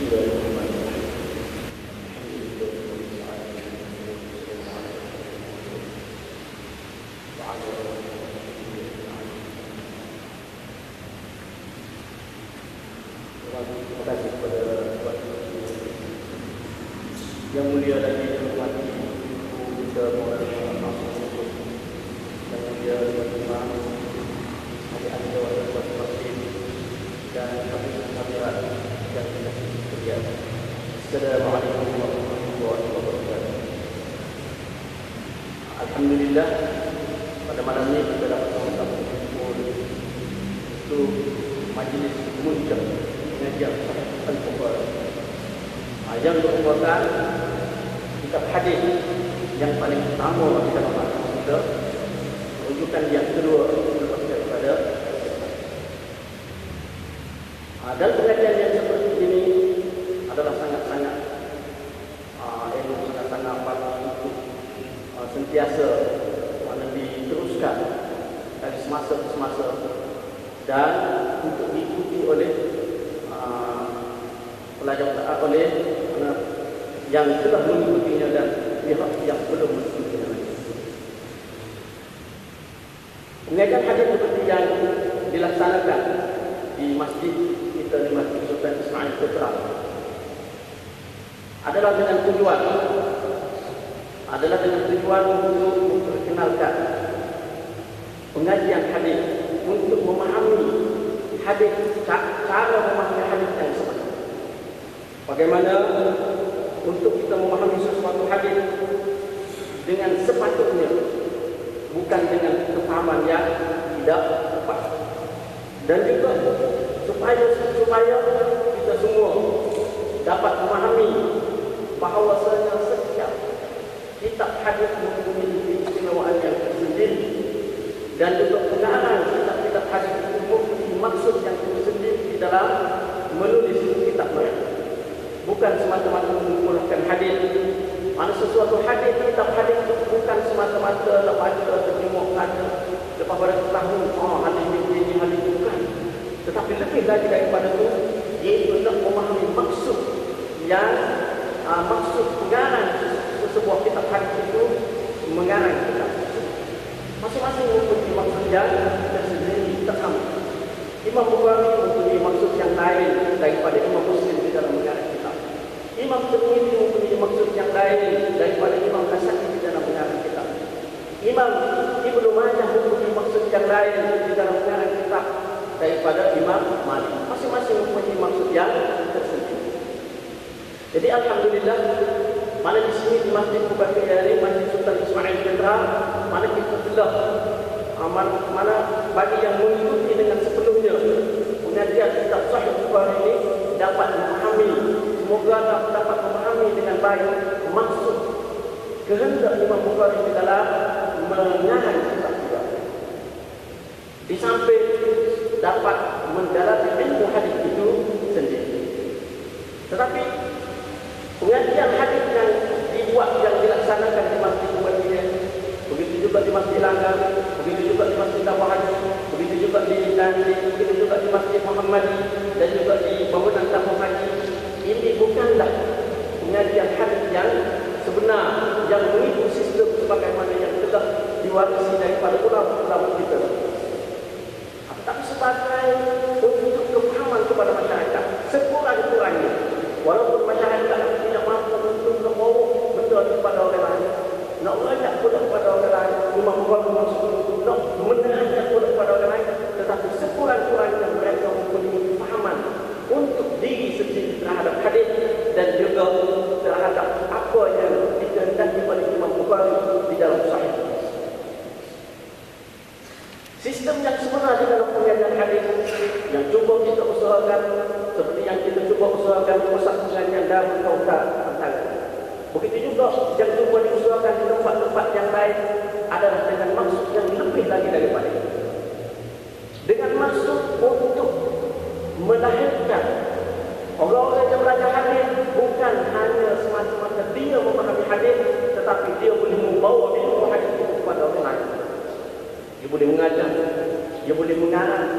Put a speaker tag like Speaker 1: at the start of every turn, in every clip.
Speaker 1: Terima kasih kepada Tuhan yang mulia dan dihormati kita Maulana Muhammad yang mulia Tuan Imam, adik-adik Dewan Tuan Masjid dan hadirat yang dikasihi sekalian. Assalamualaikum warahmatullahi wabarakatuh. Alhamdulillah, pada malam ini kita dapat sama-sama berkumpul untuk majlis muncak pengajian Al-Bukhari yang merupakan kitab hadis yang paling utama di dalam agama kita, rujukan yang kedua selepas daripada dan pengajian yang seperti ini adalah sangat-sangat sangat-sangat patut untuk sentiasa diteruskan dari semasa ke semasa dan untuk diikuti oleh pelajar oleh yang telah mengikutinya dan pihak yang belum mengikutinya. Pengajian hadis seperti yang dilaksanakan di masjid kita, di Masjid Sultan Ismail Putra, adalah dengan tujuan untuk memperkenalkan pengajian hadis, untuk memahami hadis, cara memahami hadis yang sebenar. Bagaimana untuk kita memahami sesuatu hadis dengan sepatutnya, bukan dengan kefahaman yang tidak tepat. Dan juga supaya kita semua dapat memahami bahawasanya setiap kitab hadis mempunyai keistimewaan yang tersendiri, dan juga pengarang kitab-kitab hadis itu mempunyai maksud yang tersendiri di dalam menulis kitab mereka. Bukan semata-mata mengumpulkan hadis. Mana sesuatu hadis, kitab hadis itu bukan semata-mata baca terjemuk saja lepas pada tahu hadis ini hadis itu, bukan. Tetapi lebih lagi daripada itu, iaitu nak memahami maksud yang maksud pengarang sesebuah kitab hadis itu mengarang kitab. Masing-masing mempunyai maksud yang tersendiri, terkam. Imam Bukhari mempunyai maksud yang lain daripada Imam Muslim di dalam mengarang kitab. Imam Tirmidzi mempunyai maksud yang lain daripada Imam Hasan di dalam mengarang kitab. Imam Ibnu Majah mempunyai maksud yang lain di dalam mengarang kitab daripada Imam Malik. Masing-masing mempunyai maksud yang tersendiri. Jadi alhamdulillah, mana di sini di Masjid Bukhari ini, Masjid Sultan Ismail Putra, mana kita telah mana bagi yang mengikuti dengan sebelumnya pengajian kitab Sahih Bukhari ini dapat memahami, semoga dapat memahami dengan baik maksud kehendak Imam Bukhari di dalam mengarang kitab Bukhari. Di samping dapat mendalami ilmu hadis itu sendiri. Tetapi pengajian hadis yang dilaksanakan di Masjid Bukhari, begitu juga di Masjid Langgar, begitu juga di Masjid Dawah Haji, begitu juga di Nandi, begitu juga di Masjid Muhammadi, dan juga di bangunan Dawah Haji. Ini bukanlah pengajian hadis yang sebenar, yang mengikut sistem sebagaimana yang telah diwarisi daripada ulama-ulama kita. Tetapi sebagai untuk kefahaman kepada masyarakat, sekurang-kurangnya, walaupun masyarakat tidak mampu untuk membawa benda kepada orang lain, nak mengajak pula kepada orang lain, Imam Bukhari maksud nak mengajak pula kepada orang lain, tetapi sekurang-kurangnya mereka mempunyai kefahaman untuk diri sendiri terhadap hadis dan juga terhadap apa yang dikehendaki oleh Imam Bukhari di dalam Sahih. Sistem yang sebenar di dalam pengajian hadis yang cuba kita usahakan, seperti yang kita cuba usahakan di pusat pengajian Darul Tauhid antara. Begitu juga yang cuba diusahakan di tempat-tempat yang lain adalah dengan maksud yang lebih lagi daripada itu. Dengan maksud untuk melahirkan orang-orang yang belajar hadis bukan hanya semata-mata dia memahami hadis, tetapi dia boleh membawa ilmu hadis itu kepada orang lain. Dia boleh mengajar, dia boleh mengarang,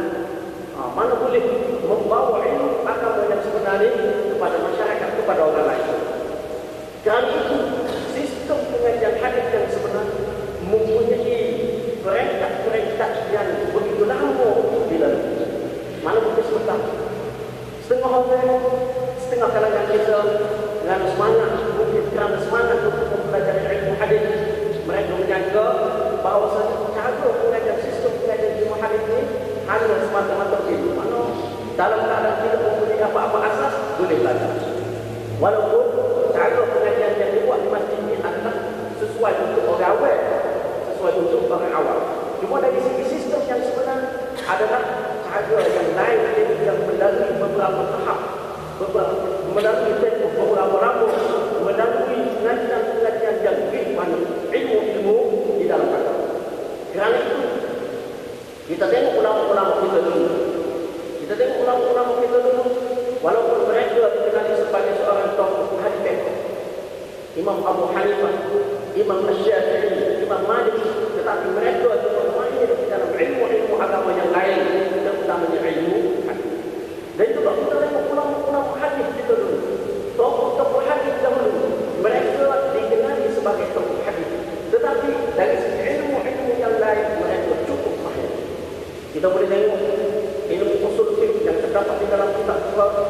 Speaker 1: mana boleh membawa ilmu agama yang sebenarnya kepada kepada masyarakat, kepada orang lain. Kerana itu, sistem pengajian hadis yang sebenarnya mempunyai perintah-perintah yang begitu lama dilalui. Mana mungkin sebentar. Setengah orang, setengah kalangan kita kerana semangat, mungkin kerana semangat untuk mempelajari ilmu hadis, mereka menyangka bahawa cara pengajian sistem pengajian ilmu hadis ini hanya semata-mata itu. Mana dalam keadaan tidak mempunyai apa-apa asas, boleh belajar. Walaupun cara pengajian yang dibuat di masjid ini adalah sesuai untuk orang awal, sesuai untuk orang awal. Cuma dari segi sistem yang sebenar adalah cara yang lain yang melalui beberapa tahap, melalui tempoh beberapa rambut, melalui pengajian-pengajian yang ilmu-ilmu di dalam agama. Kerana itu, kita tengok ulama-ulama kita dulu. Kita tengok ulama-ulama kita dulu, walaupun mereka dikenali sebagai seorang tokoh hadis, Imam Abu Hanifah, Imam Syafi'i, Imam Malik, tetapi mereka juga mahir di dalam ilmu-ilmu agama yang lain, terutamanya ilmu hadis. Dan juga kita tengok ulama-ulama hadis kita dulu, tokoh-tokoh hadis dahulu, mereka dikenali sebagai tokoh hadis. Tetapi dari segi ilmu-ilmu yang lain, mereka cukup mahir. Kita boleh tengok ilmu usul fiqh yang terdapat di dalam kitab Bukhari.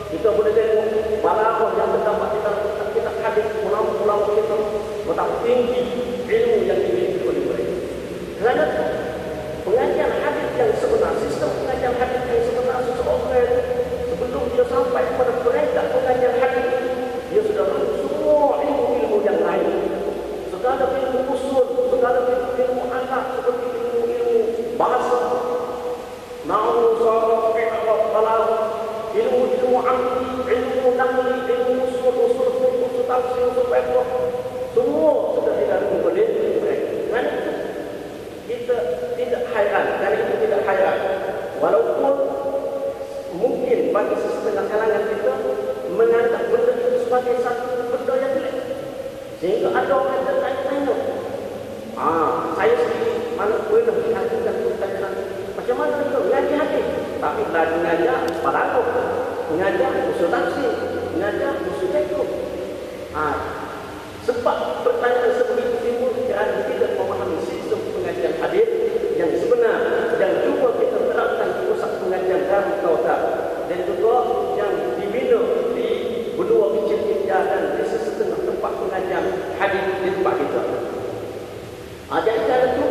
Speaker 1: Kita boleh tengok balaghah yang terdapat di dalam kitab hadis, ulama-ulama kita betapa tinggi ilmu yang dimiliki oleh mereka. Kerana pengajian hadis yang sebenar, sistem pengajian hadis yang sebenar, seseorang sebelum dia sampai kepada perintah pengajian hadis itu, dia sudah tahu semua ilmu-ilmu yang lain. Segala ilmu usul, segala ilmu anak, seperti ilmu-ilmu bahasa, nahwu, saraf, kalam, ilmu amri, ilmu nahwi, ilmu usul tafsir, usul fiqh, semua sudah dilalui oleh mereka. Kerana itu kita tidak hairan, walaupun mungkin bagi setengah kalangan kita menganggap benda itu sebagai satu benda yang jelek, sehingga ada orang yang tanya-tanya, saya sendiri mana pernah dihasilkan pertanyaan macam mana itu mengaji hadis, tapi mengajar balaghah, mengajar usul tafsir, mengajar usul fiqh. Sebab pertanyaan seperti itu timbul kerana tidak memahami sistem pengajian hadis yang sebenar, yang juga kita terapkan di pusat pengajian Darul Kautsar dan juga yang dibina di benua kecil India dan di setengah tempat pengajian hadis di tempat kita. Jadi kerana itu,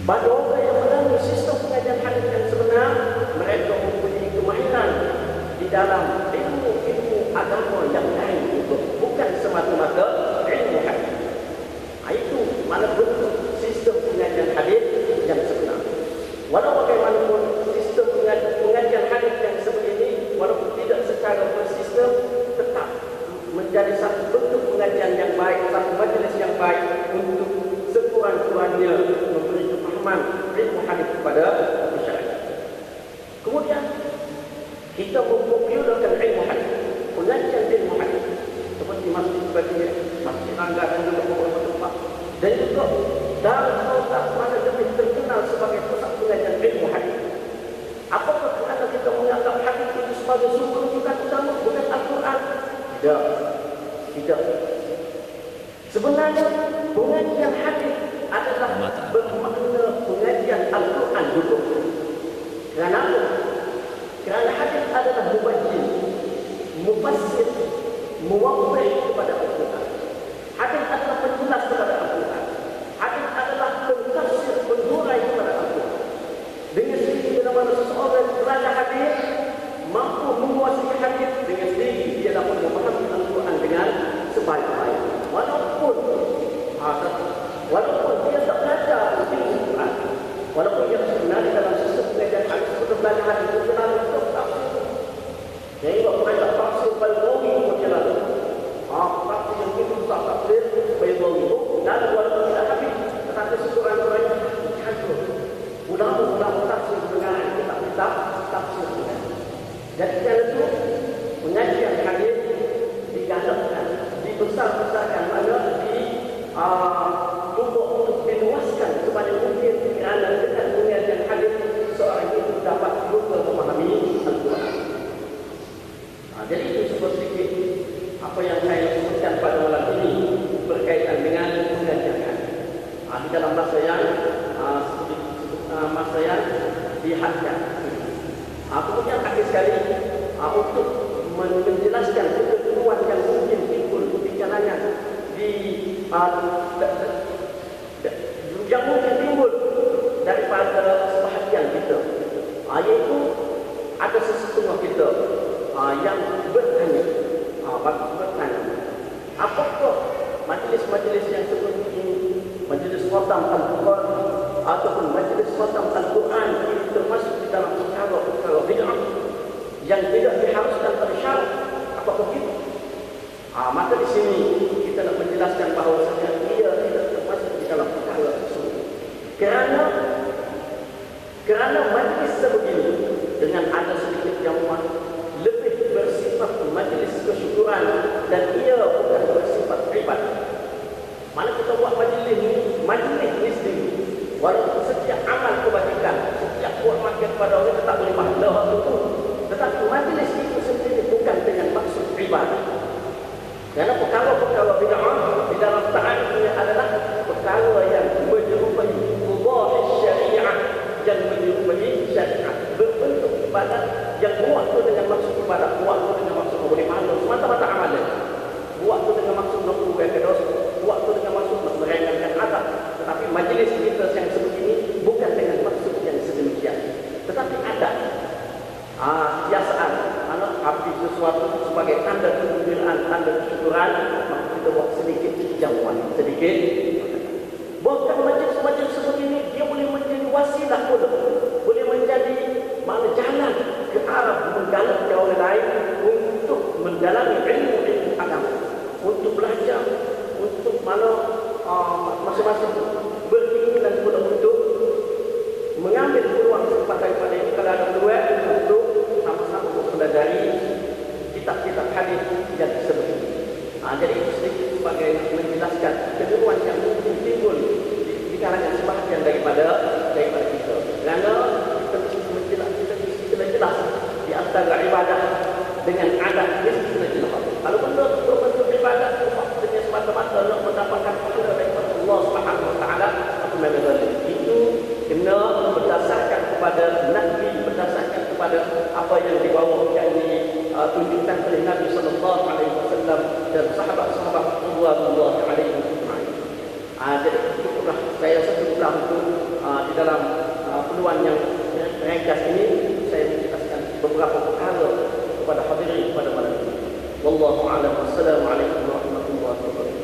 Speaker 1: bagi orang yang melalui sistem pengajian hadis yang sebenar, mereka mempunyai kemahiran di dalam ilmu-ilmu agama yang lain juga, bukan semata-mata ilmu hadis. Itu mana bentuk sistem pengajian hadis yang sebenar. Walau bagaimanapun sistem pengajian hadis yang seperti ini, walaupun tidak secara bersistem, tetap menjadi satu bentuk pengajian yang baik, satu majlis yang baik untuk sekurang-kurangnya memberi pemahaman ilmu hadis kepada masyarakat. Kemudian kita mempopularkan ilmu hadis, pengajian ilmu hadis seperti masjid sebagai masjid Angga dan juga beberapa tempat, dan juga Darul Kautsar mana lebih terkenal sebagai pusat pengajian ilmu hadis. Apakah kerana kita menganggap hadis itu sebagai sumber rujukan utama, bukan Al-Quran? Tidak. Sebenarnya pengajian hadis adalah bermakna pengajian Al-Quran dulu. Kerana apa? Kerana hadis adalah mubajjir, mufassir, muwaddih kepada Al-Quran. Hadis adalah penjelas kepada Al-Quran. Hadis adalah pentafsir, penhurai kepada Al-Quran. Dengan sendiri bila-bila seseorang belajar hadis, mampu menguasai hadis, dengan sendiri dia dapat memahami Al-Quran dengan sebaik-baik. Walaupun dia tak belajar Al-Quran, walaupun dia sebenarnya dalam sistem pengajian hadis, untuk belajar hadis itu kenal untuk tafsir. Jadi waktu mereka tafsir Baydawi macam mana? Tafsir yang itu tak tafsir Baydawi itu, dan walaupun tidak habis, tetapi sekurang-kurangnya hancur. Ulama-ulama tafsir dengan kitab-kitab tafsir. Jadi kerana itu pengajian hadis digalakkan, dibesar-besarkan, mana untuk meluaskan kepada mungkin kerana dengan pengajian hadis seorang itu dapat juga memahami Al-Quran. dihadkan. Kemudian akhir sekali untuk menjelaskan ketentuan yang mungkin timbul pembicaraan di yang mungkin timbul daripada sebahagian kita, iaitu ada sesetengah kita yang bertanya, apakah majlis-majlis yang seperti ini, majlis khatam Al-Quran ataupun majlis khatam Al-Quran ini termasuk di dalam perkara bid'ah yang tidak diharuskan pada syarat? Apakah begitu? Maka di sini kita nak menjelaskan bahawasanya ia tidak termasuk di dalam perkara tersebut. Kerana majlis sebegini dengan ada sedikit jamuan lebih bersifat majlis kesyukuran dan ia bukan bersifat ibadah. Mana kita buat majlis ini sendiri, walaupun setiap amal kebajikan, setiap buat makan kepada orang tak boleh pahala itu, tetapi majlis itu sendiri bukan dengan maksud ibadah. Kerana perkara-perkara bid'ah di dalam ta'arifnya adalah perkara yang menyerupai mubahis syariah, yang menyerupai syariah, berbentuk ibadah yang buat tu dengan maksud ibadah, buat tu dengan maksud boleh pahala semata-mata amalan, buat tu dengan maksud nak uraikan dosa, buat tu dengan maksud nak meringankan azab. Tetapi majlis kita yang seperti ini bukan dengan maksud yang sedemikian, tetapi ada kebiasaan api sesuatu sebagai tanda kegembiraan, tanda kesyukuran, maka kita buat sedikit jamuan, sedikit. Bahkan majlis-majlis seperti ini dia boleh menjadi wasilah pula, boleh menjadi mana jalan ke arah menggalakkan orang lain untuk mendalami ilmu agama, untuk belajar, untuk mana masing-masing berkeinginan pula untuk mengambil peluang kesempatan daripada ini kalau ada peluang untuk sama-sama mempelajari kitab-kitab hadis yang disebut. Jadi itu sedikit sebagai menjelaskan ketentuan yang mungkin timbul di kalangan sebahagian daripada kita. Kerana kita mesti jelas di antara ibadah dengan adat mesti kena jelas. Kalau benda berbentuk ibadah maksudnya semata-mata nak mendapatkan pahala daripada Allah Subhanahu Wa Taala atau memang itu kena berdasarkan kepada Nabi, berdasarkan kepada apa yang dibawa, yang ditunjukkan oleh Nabi Sallallahu Alaihi Wasallam dan sahabat-sahabat radhiyallahu alaihim ajma'in. Jadi cukuplah saya cukuplah untuk di dalam peluang yang ringkas ini saya menjelaskan beberapa perkara kepada hadirin pada malam ini. Wallahu a'lam. Wassalamualaikum warahmatullahi wabarakatuh.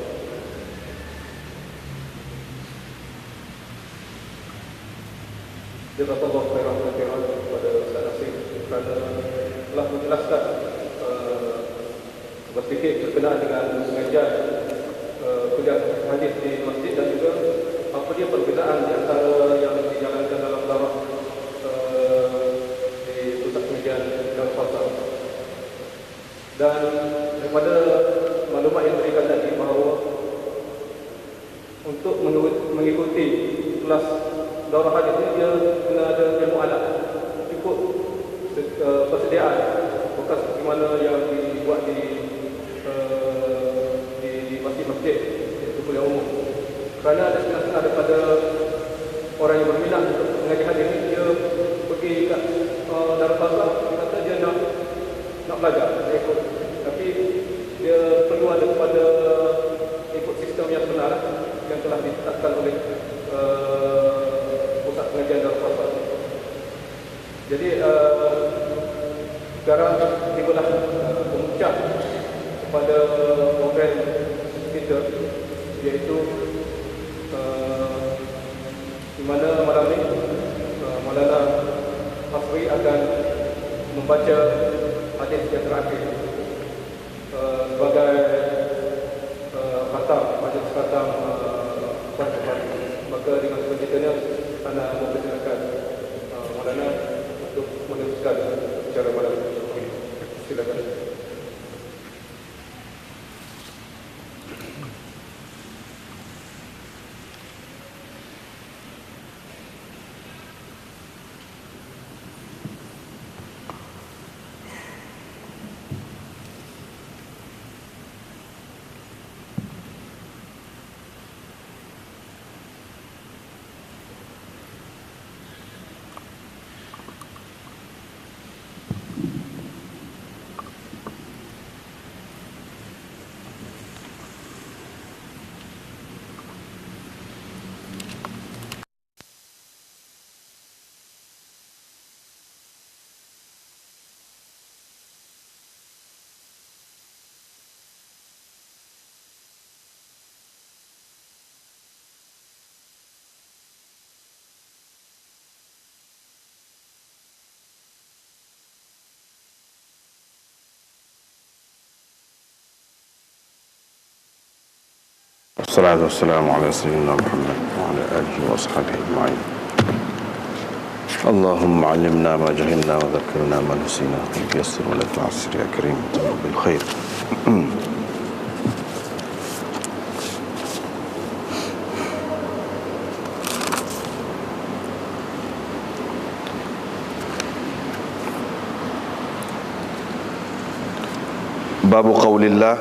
Speaker 2: Jazakallahu khairan kepada Ustaz Nasir kerana telah menjelaskan sedikit berkenaan dengan pengajian kuliah hadis di masjid dan juga apa dia perbezaan di antara yang dijalankan dalam daurah di pusat pengajian Darul Fazal. Dan daripada maklumat yang diberikan tadi bahawa untuk mengikuti kelas daurah hadis ini dia kena ada ilmu alat, ikut persediaan, bukan seperti mana yang dibuat di masjid-masjid itu kuliah umum. Kerana ada setengah-setengah daripada orang yang berminat untuk mengaji hadis ini, dia pergi kat Darul Fazal, dia kata dia nak belajar, dia ikut, tapi dia perlu ada kepada ikut sistem yang benar yang telah ditetapkan oleh pusat pengajian Darul Fazal. Jadi sekarang tibalah pemuncak kepada program kita, iaitu di mana malam ini Maulana Hasri akan membaca hadis yang terakhir sebagai khatam, majlis khatam maka dengan selanjutnya anda mempersilakan Maulana untuk meneruskan secara malam ini. Silakan.
Speaker 3: Wassalatu wassalamu ala sayyidina Muhammad wa ala alihi wa ashabihi ajma'in. Allahumma 'allimna ma jahilna wa dhakkirna ma nasina wa yassir wa la tu'assir ya karim bil khair. باب قول الله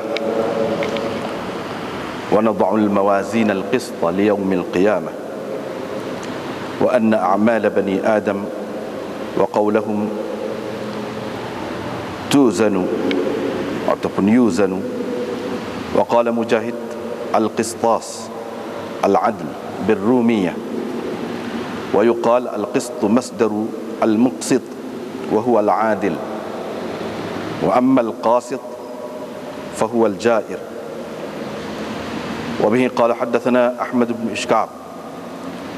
Speaker 3: ونضع الموازين القسط ليوم القيامة وأن أعمال بني آدم وقولهم توزن ataupun يوزن. وقال مجاهد القسطاس العدل بالرومية. ويقال القسط مصدر المقسط وهو العادل. وأما القاسط فهو الجائر. وبه قال حدثنا أحمد بن إشكاب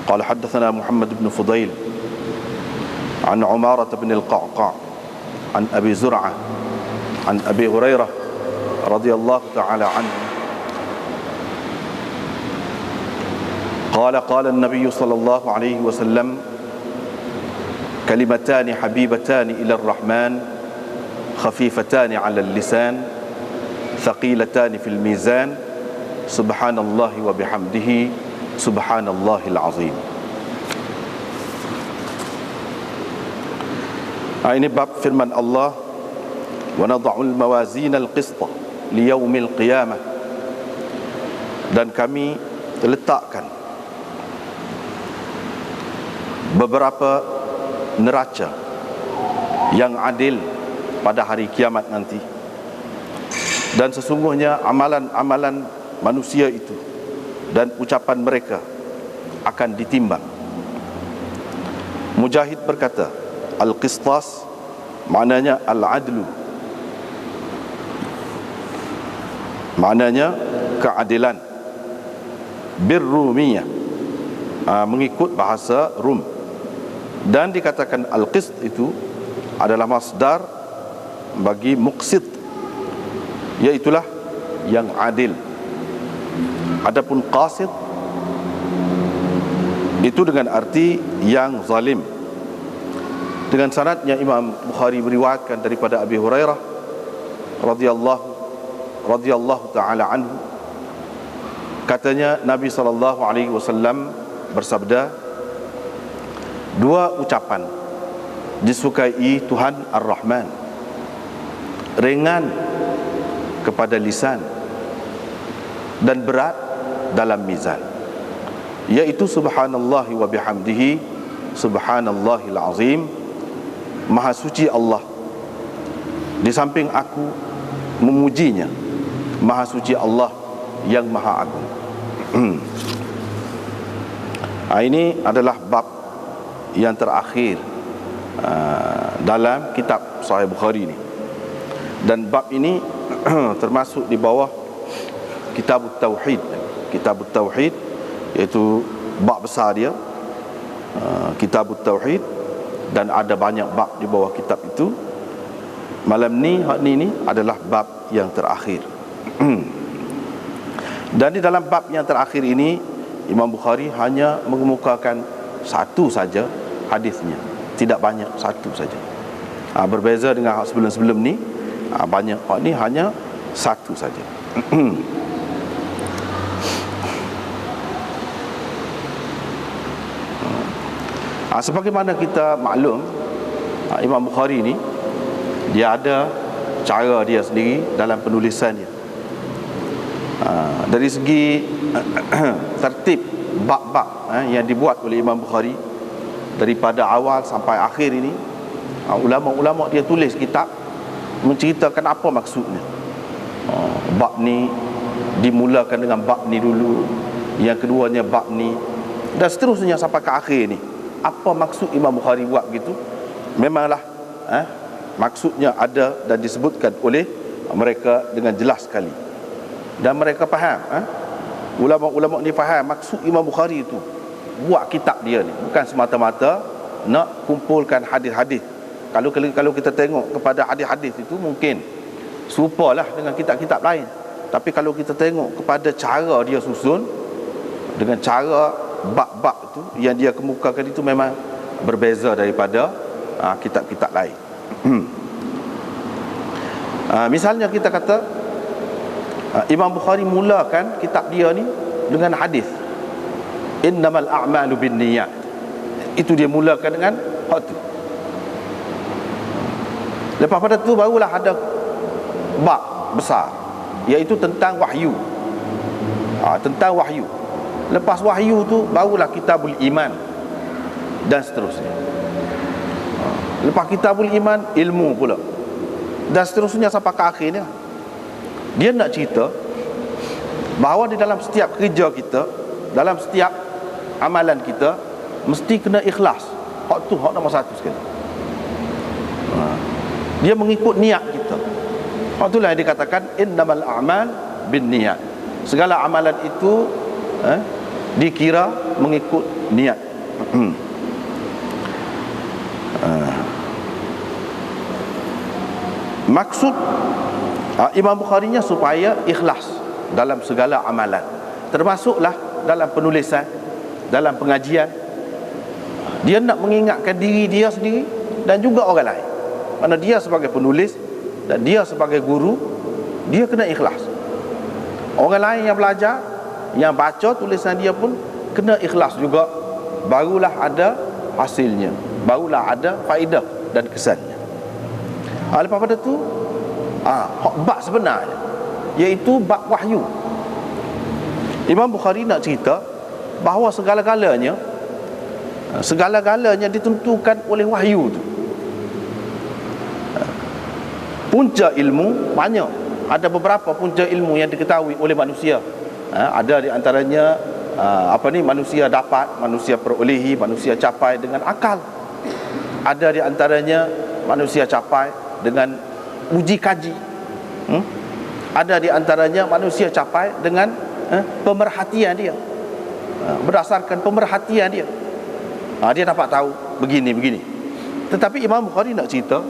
Speaker 3: قال حدثنا محمد بن فضيل عن عمارة بن القعقاع عن أبي زرعة عن أبي هريرة رضي الله تعالى عنه قال قال النبي صلى الله عليه وسلم كلمتان حبيبتان إلى الرحمن خفيفتان على اللسان ثقيلتان في الميزان سبحان الله وبحمده سبحان الله العظيم. Ini bab firman Allah wa nad'ul mawazin al-qista li yaumil qiyamah, dan kami letakkan beberapa neraca yang adil pada hari kiamat nanti. Dan sesungguhnya amalan-amalan manusia itu dan ucapan mereka akan ditimbang. Mujahid berkata, al-qistas maknanya al-adlu, maknanya keadilan. Birrumiyah, mengikut bahasa Rum. Dan dikatakan al-qist itu adalah masdar bagi muqsit, iaitulah yang adil. Adapun qasid itu dengan arti yang zalim. Dengan sanadnya Imam Bukhari meriwayatkan daripada Abi Hurairah radhiyallahu taala anhu, katanya Nabi SAW bersabda, dua ucapan disukai Tuhan Ar-Rahman, ringan kepada lisan dan berat dalam mizan, yaitu subhanallahi wa bihamdihi subhanallahil azim. Maha suci Allah, di samping aku memujinya, maha suci Allah yang maha agung. Ini adalah bab yang terakhir dalam kitab Sahih Bukhari ini. Dan bab ini termasuk di bawah Kitabut Tauhid. Kitabut Tauhid iaitu bab besar dia, Kitabut Tauhid, dan ada banyak bab di bawah kitab itu. Malam ni, ini adalah bab yang terakhir. Dan di dalam bab yang terakhir ini Imam Bukhari hanya mengemukakan satu saja hadisnya, tidak banyak, satu saja. Berbeza dengan sebelum-sebelum ni, banyak. Ini hanya satu saja. Sebagaimana kita maklum, Imam Bukhari ni dia ada cara dia sendiri dalam penulisannya. Dari segi tertib bab-bab yang dibuat oleh Imam Bukhari daripada awal sampai akhir ini, ulama-ulama dia tulis kitab menceritakan apa maksudnya. Bab ni dimulakan dengan bab ni dulu, yang keduanya bab ni, dan seterusnya sampai ke akhir ni. Apa maksud Imam Bukhari buat begitu? Memanglah maksudnya ada dan disebutkan oleh mereka dengan jelas sekali, dan mereka faham. Ulama-ulama ni faham maksud Imam Bukhari itu buat kitab dia ni bukan semata-mata nak kumpulkan hadis-hadis. Kalau kita tengok kepada hadis-hadis itu, mungkin serupalah dengan kitab-kitab lain. Tapi kalau kita tengok kepada cara dia susun, dengan cara bab-bab itu yang dia kemukakan itu memang berbeza daripada kitab-kitab lain. Misalnya kita kata Imam Bukhari mulakan kitab dia ni dengan hadis innamal a'malu binniyat. Itu dia mulakan dengan hak tu. Lepas pada tu barulah ada bab besar, iaitu tentang wahyu. Tentang wahyu. Lepas wahyu tu barulah kitabul iman dan seterusnya. Lepas kitabul iman, ilmu pula, dan seterusnya sampai ke akhirnya. Dia nak cerita bahawa di dalam setiap kerja kita, dalam setiap amalan kita, mesti kena ikhlas. Hak tu hak nombor satu sekali. Dia mengikut niat kita. Hak itulah yang dikatakan innamal a'mal binniyat. Segala amalan itu dikira mengikut niat. Maksud Imam Bukhari-nya supaya ikhlas dalam segala amalan, termasuklah dalam penulisan, dalam pengajian. Dia nak mengingatkan diri dia sendiri dan juga orang lain. Mana dia sebagai penulis dan dia sebagai guru, dia kena ikhlas. Orang lain yang belajar, yang baca tulisan dia pun kena ikhlas juga. Barulah ada hasilnya, barulah ada faedah dan kesannya. Lepas pada tu bab sebenarnya, iaitu bab wahyu. Imam Bukhari nak cerita bahawa segala-galanya ditentukan oleh wahyu tu. Punca ilmu banyak. Ada beberapa punca ilmu yang diketahui oleh manusia. Ada di antaranya manusia dapat, manusia perolehi, manusia capai dengan akal. Ada di antaranya manusia capai dengan uji kaji. Ada di antaranya manusia capai dengan pemerhatian dia. Berdasarkan pemerhatian dia, dia dapat tahu begini. Tetapi Imam Bukhari nak cerita,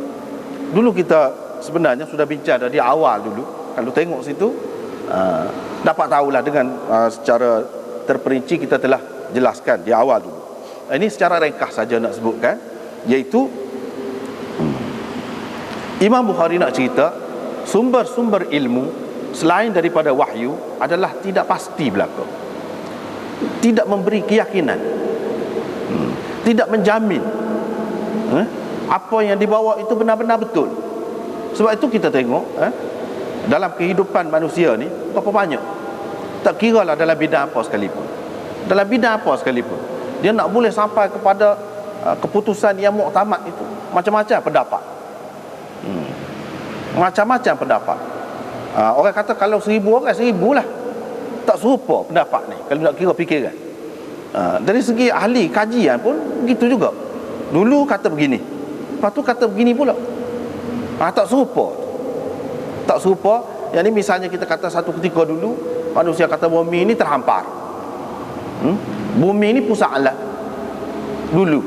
Speaker 3: dulu kita sebenarnya sudah bincang dari awal dulu. Kalau tengok situ, dapat tahulah dengan secara terperinci kita telah jelaskan di awal dulu. Ini secara ringkas saja nak sebutkan, iaitu Imam Bukhari nak cerita sumber-sumber ilmu selain daripada wahyu adalah tidak pasti belaka, tidak memberi keyakinan, tidak menjamin apa yang dibawa itu benar-benar betul. Sebab itu kita tengok dalam kehidupan manusia ni berapa banyak, tak kira lah dalam bidang apa sekalipun, dia nak boleh sampai kepada keputusan yang muktamad itu macam-macam pendapat. Macam-macam pendapat. Orang kata kalau 1000 orang, 1000 lah, tak serupa pendapat ni kalau nak kira fikiran. Dari segi ahli kajian pun begitu juga. Dulu kata begini, lepas tu kata begini pula. Tak serupa. Yang ni misalnya kita kata satu ketika dulu manusia kata bumi ni terhampar. Bumi ni pusat alam. Dulu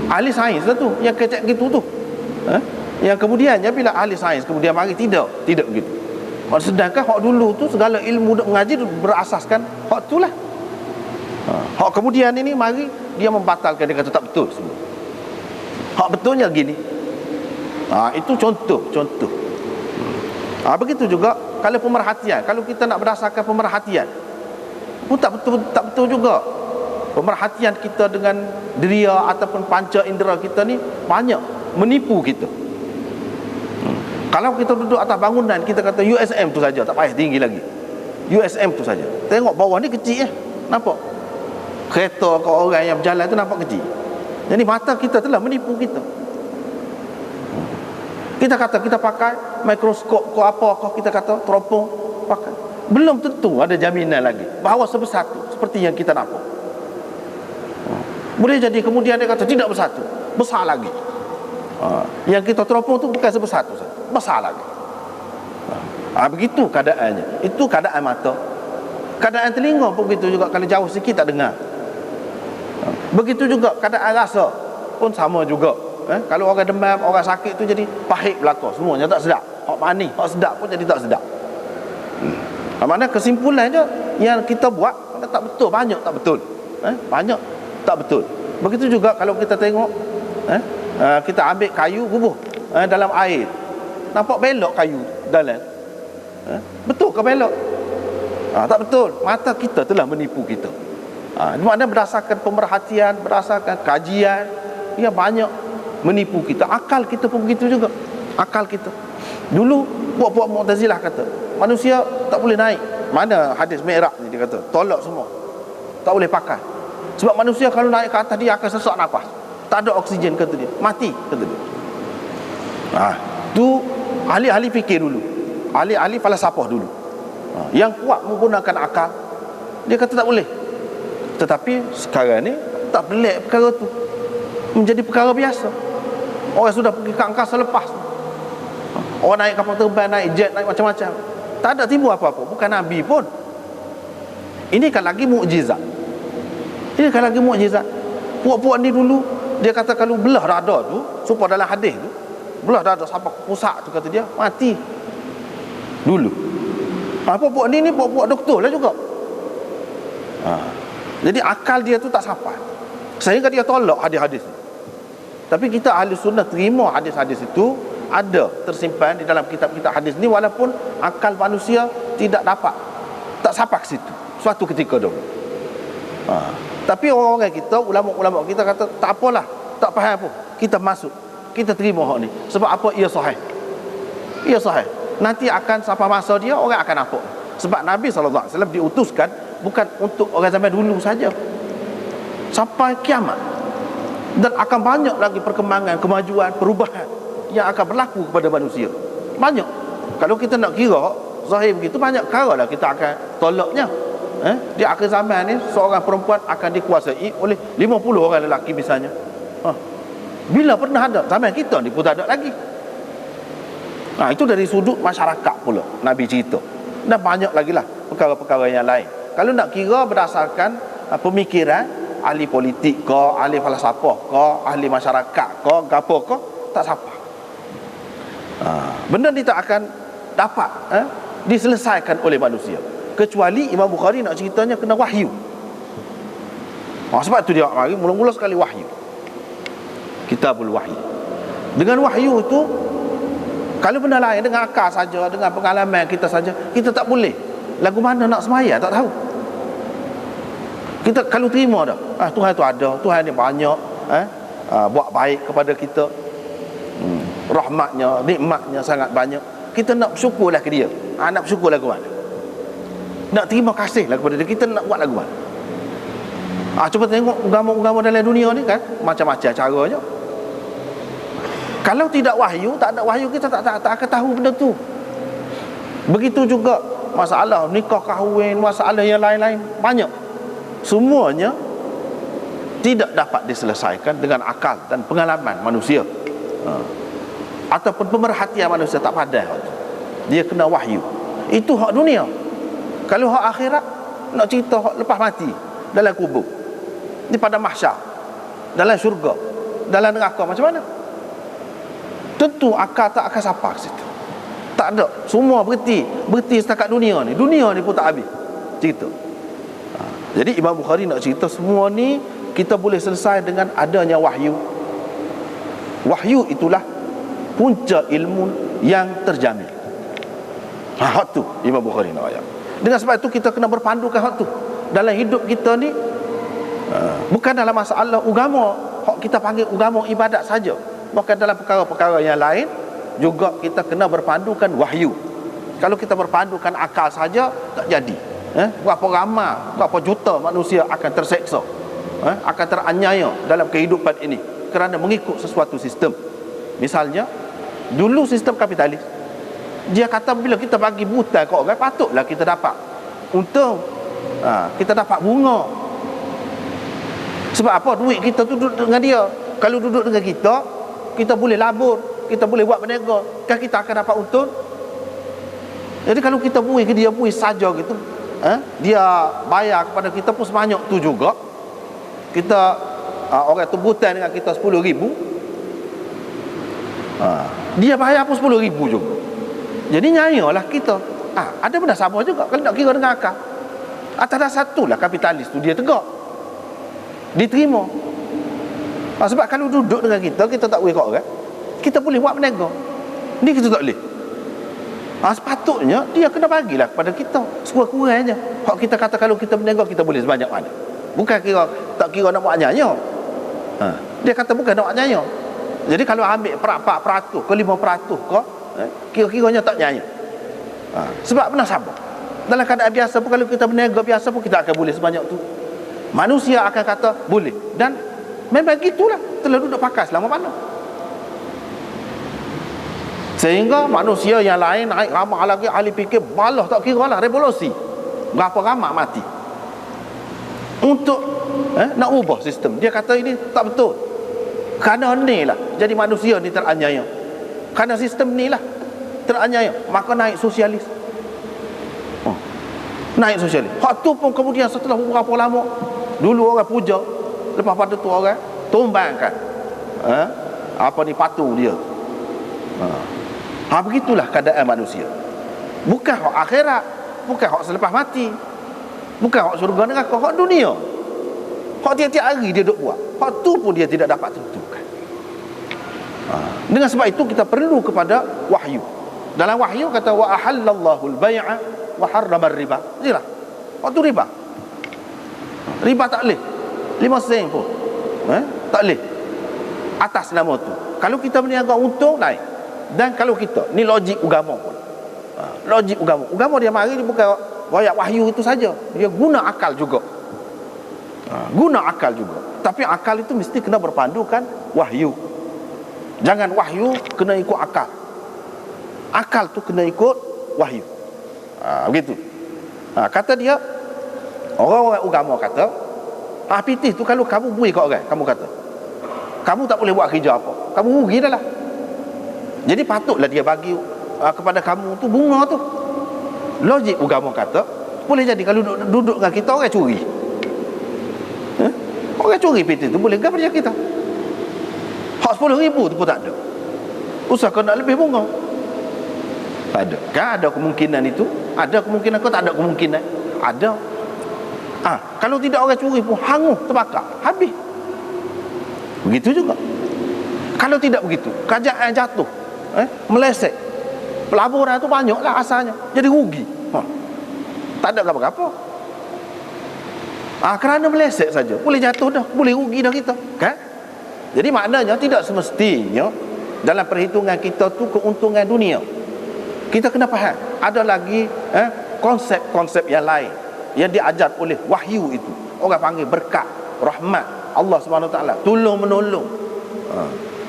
Speaker 3: ahli sains lah tu yang kecek gitu tu. Yang kemudiannya bila ahli sains kemudian mari tidak begitu. Sedangkan hak dulu tu segala ilmu duk mengaji berasaskan hak tu lah. Hak kemudian ini mari dia membatalkan, dia kata tak betul semua. Hak betulnya gini. Itu contoh. Begitu juga kalau pemerhatian, kalau kita nak berdasarkan pemerhatian pun tak betul juga. Pemerhatian kita dengan deria ataupun panca indera kita ni banyak menipu kita. Kalau kita duduk atas bangunan, kita kata USM tu saja, tak payah tinggi lagi. USM tu saja. Tengok bawah ni kecil nampak. Kereta ke orang yang berjalan tu nampak kecil. Jadi mata kita telah menipu kita. Kita kata kita pakai mikroskop ke apa, kita kata teropong pakai. Belum tentu ada jaminan lagi bahawa sebesar tu seperti yang kita nampak. Boleh jadi kemudian dia kata tidak bersatu, besar lagi. Yang kita teropong tu bukan sebesar tu saja, besar lagi. Begitu keadaannya. Itu keadaan mata. Keadaan telinga pun begitu juga, kalau jauh sikit tak dengar. Begitu juga keadaan rasa pun sama juga. Kalau orang demam, orang sakit tu jadi pahit belaka, semuanya tak sedap. Hak manis, hak sedap pun jadi tak sedap. Maknanya kesimpulannya yang kita buat tak betul, banyak tak betul. Banyak tak betul. Begitu juga kalau kita tengok kita ambil kayu bubuh dalam air. Nampak belok kayu dalam. Betul ke belok? Tak betul. Mata kita telah menipu kita. Maknanya berdasarkan pemerhatian, berdasarkan kajian, ia banyak menipu kita. Akal kita pun begitu juga. Akal kita. Dulu puak-puak Mu'tazilah kata manusia tak boleh naik. Mana hadis Mi'raj ni dia kata tolak semua, tak boleh pakai. Sebab manusia kalau naik ke atas dia akan sesak nafas, tak ada oksigen kata dia, mati kata dia. Tu ahli-ahli fikir dulu, ahli-ahli falsafah dulu. Yang kuat menggunakan akal, dia kata tak boleh. Tetapi sekarang ni tak pelik perkara tu, menjadi perkara biasa. Orang sudah pergi ke angkasa lepas, orang naik kapal terbang, naik jet, naik macam-macam, tak ada timbul apa-apa. Bukan Nabi pun. Ini kan lagi mukjizat. Ini kan lagi mukjizat. Puak-puak ni dulu dia kata kalau belah dada tu, supaya dalam hadis tu belah dada sampai pusat tu kata dia mati dulu. Puak-puak ni puak-puak doktor lah juga. Jadi akal dia tu tak sampai, sehingga dia tolak hadis-hadis ni. Tapi kita ahli sunnah terima hadis-hadis itu ada tersimpan di dalam kitab-kitab hadis ni, walaupun akal manusia tidak dapat, tak sampai ke situ suatu ketika dulu. Tapi orang-orang kita, ulama-ulama kita kata tak apalah, tak faham apa, kita masuk, kita terima hak ni. Sebab apa? Ia sahih. Ia sahih. Nanti akan sampai masa dia orang akan nampak. Sebab Nabi SAW diutuskan bukan untuk orang zaman dulu saja, sampai kiamat. Dan akan banyak lagi perkembangan, kemajuan, perubahan yang akan berlaku kepada manusia. Banyak. Kalau kita nak kira zahir begitu, banyak perkara lah kita akan tolaknya. Di akhir zaman ni seorang perempuan akan dikuasai oleh 50 orang lelaki misalnya. Bila pernah ada? Zaman kita ni pun tak ada lagi. Itu dari sudut masyarakat pula Nabi cerita. Dan banyak lagi lah perkara-perkara yang lain. Kalau nak kira berdasarkan pemikiran ahli politik ke, ahli falsafah ke, ahli masyarakat ke, gapo ke, tak siapa. Benda ni tak akan dapat diselesaikan oleh manusia, kecuali Imam Bukhari nak ceritanya kena wahyu. Sebab tu dia mari mula-mula sekali wahyu, Kitabul Wahyi. Dengan wahyu tu, kalau benda lain dengan akal saja, dengan pengalaman kita saja, kita tak boleh. Lagu mana nak semaya tak tahu. Kita kalau terima dah, Tuhan tu ada, Tuhan ni banyak, buat baik kepada kita, rahmatnya, nikmatnya sangat banyak. Kita nak bersyukurlah ke dia. Nak bersyukur lagu mana? Nak terima kasih lah kepada dia. Kita nak buat lagu mana? Cuba tengok agama-agama dalam dunia ni kan, macam-macam caranya. Kalau tidak wahyu, tak ada wahyu, kita tak akan tahu benda tu. Begitu juga masalah nikah kahwin, masalah yang lain-lain, banyak. Semuanya tidak dapat diselesaikan dengan akal dan pengalaman manusia, ataupun pemerhatian manusia tak pandai. Dia kena wahyu. Itu hak dunia. Kalau hak akhirat, nak cerita hak lepas mati, dalam kubur, di pada mahsyar, dalam syurga, dalam neraka, macam mana? Tentu akal tak akan sampai ke situ. Tak ada. Semua berhenti setakat dunia ni. Dunia ni pun tak habis cerita. Jadi Imam Bukhari nak cerita semua ni kita boleh selesai dengan adanya wahyu. Wahyu itulah punca ilmu yang terjamin. Hak tu Imam Bukhari nak ayat. Dengan sebab itu kita kena berpandukan hak tu dalam hidup kita ni. Bukan dalam masalah agama, hak kita panggil agama ibadat saja. Bahkan dalam perkara-perkara yang lain juga kita kena berpandukan wahyu. Kalau kita berpandukan akal saja, tak jadi. Berapa ramai, berapa juta manusia akan terseksa, akan teraniaya dalam kehidupan ini kerana mengikut sesuatu sistem. Misalnya dulu sistem kapitalis, dia kata bila kita bagi buta ke orang, patutlah kita dapat untung, kita dapat bunga. Sebab apa? Duit kita tu duduk dengan dia. Kalau duduk dengan kita boleh labur, kita boleh buat berniaga, kan kita akan dapat untung. Jadi kalau kita bui ke dia, bui saja gitu, dia bayar kepada kita pun sebanyak tu juga. Kita orang tu butan dengan kita 10,000, dia bayar pun 10,000 juga. Jadi nyanyalah kita Ada munasabah juga kalau nak kira dengan akal. Atas dasar satulah kapitalis tu dia tegak, diterima. Sebab kalau duduk dengan kita tak boleh kau kan, kita boleh buat berniaga. Ni kita tak boleh. Sepatutnya dia kena bagilah kepada kita sekurang-kurangnya. Hak kita kata kalau kita berniaga kita boleh sebanyak mana. Bukan tak kira nak buat nyanyi. Dia kata bukan nak buat nyanyi. Jadi kalau ambil 4% ke 5% ke, kira-kiranya tak nyanyi. Sebab benar sabar. Dalam keadaan biasa pun, kalau kita berniaga biasa pun kita akan boleh sebanyak tu. Manusia akan kata boleh. Dan memang gitulah, telah duduk pakai selama mana. Sehingga manusia yang lain naik ramah lagi, ahli fikir balah tak kira lah, revolusi. Berapa ramah mati untuk nak ubah sistem. Dia kata ini tak betul. Kerana ni lah jadi manusia ni teraniaya. Kerana sistem ni lah teraniaya, maka naik sosialis. Naik sosialis. Hak tu pun kemudian setelah beberapa lama, dulu orang puja, lepas pada tu orang tumbangkan patung dia. Begitulah keadaan manusia. Bukan hak akhirat, bukan hak selepas mati, bukan hak surga neraka, hak dunia. Hak tiap-tiap hari dia duk buat. Hak tu pun dia tidak dapat tentukan. Dengan sebab itu kita perlu kepada wahyu. Dalam wahyu kata wa ahallallahu al-bai'a wa harrama ar-riba. Jelah. Hak tu riba. Riba tak boleh. 5 sen pun. Tak boleh. Atas nama tu. Kalau kita berniaga untung naik. Dan kalau kita, ni logik agama pun. Logik agama dia mari dia bukan royak wahyu itu saja. Dia guna akal juga. Guna akal juga. Tapi akal itu mesti kena berpandukan wahyu. Jangan wahyu kena ikut akal. Akal tu kena ikut wahyu. Begitu. Kata dia, orang-orang agama kata, pitih tu kalau kamu beri kat orang, kamu kata kamu tak boleh buat kerja apa, kamu rugi dah lah. Jadi patutlah dia bagi kepada kamu tu bunga tu. Logik agama kata boleh jadi kalau duduk dengan kita orang curi. Orang curi PT tu boleh kepada kita. Hak 10,000 tu pun tak ada. Usahakan nak lebih bunga. Tak ada. Kan ada kemungkinan itu? Ada kemungkinan ke tak ada kemungkinan? Ada. Kalau tidak orang curi pun hangus, terbakar, habis. Begitu juga. Kalau tidak begitu, kerajaan jatuh, meleset, pelaburan tu banyaklah asalnya, jadi rugi. Tak ada apa-apa. Kerana meleset saja boleh jatuh dah, boleh rugi dah kita, kan? Jadi maknanya tidak semestinya dalam perhitungan kita tu keuntungan dunia. Kita kena faham ada lagi konsep-konsep yang lain yang diajar oleh wahyu itu. Orang panggil berkat, rahmat Allah Subhanahu Wa Taala, tolong menolong,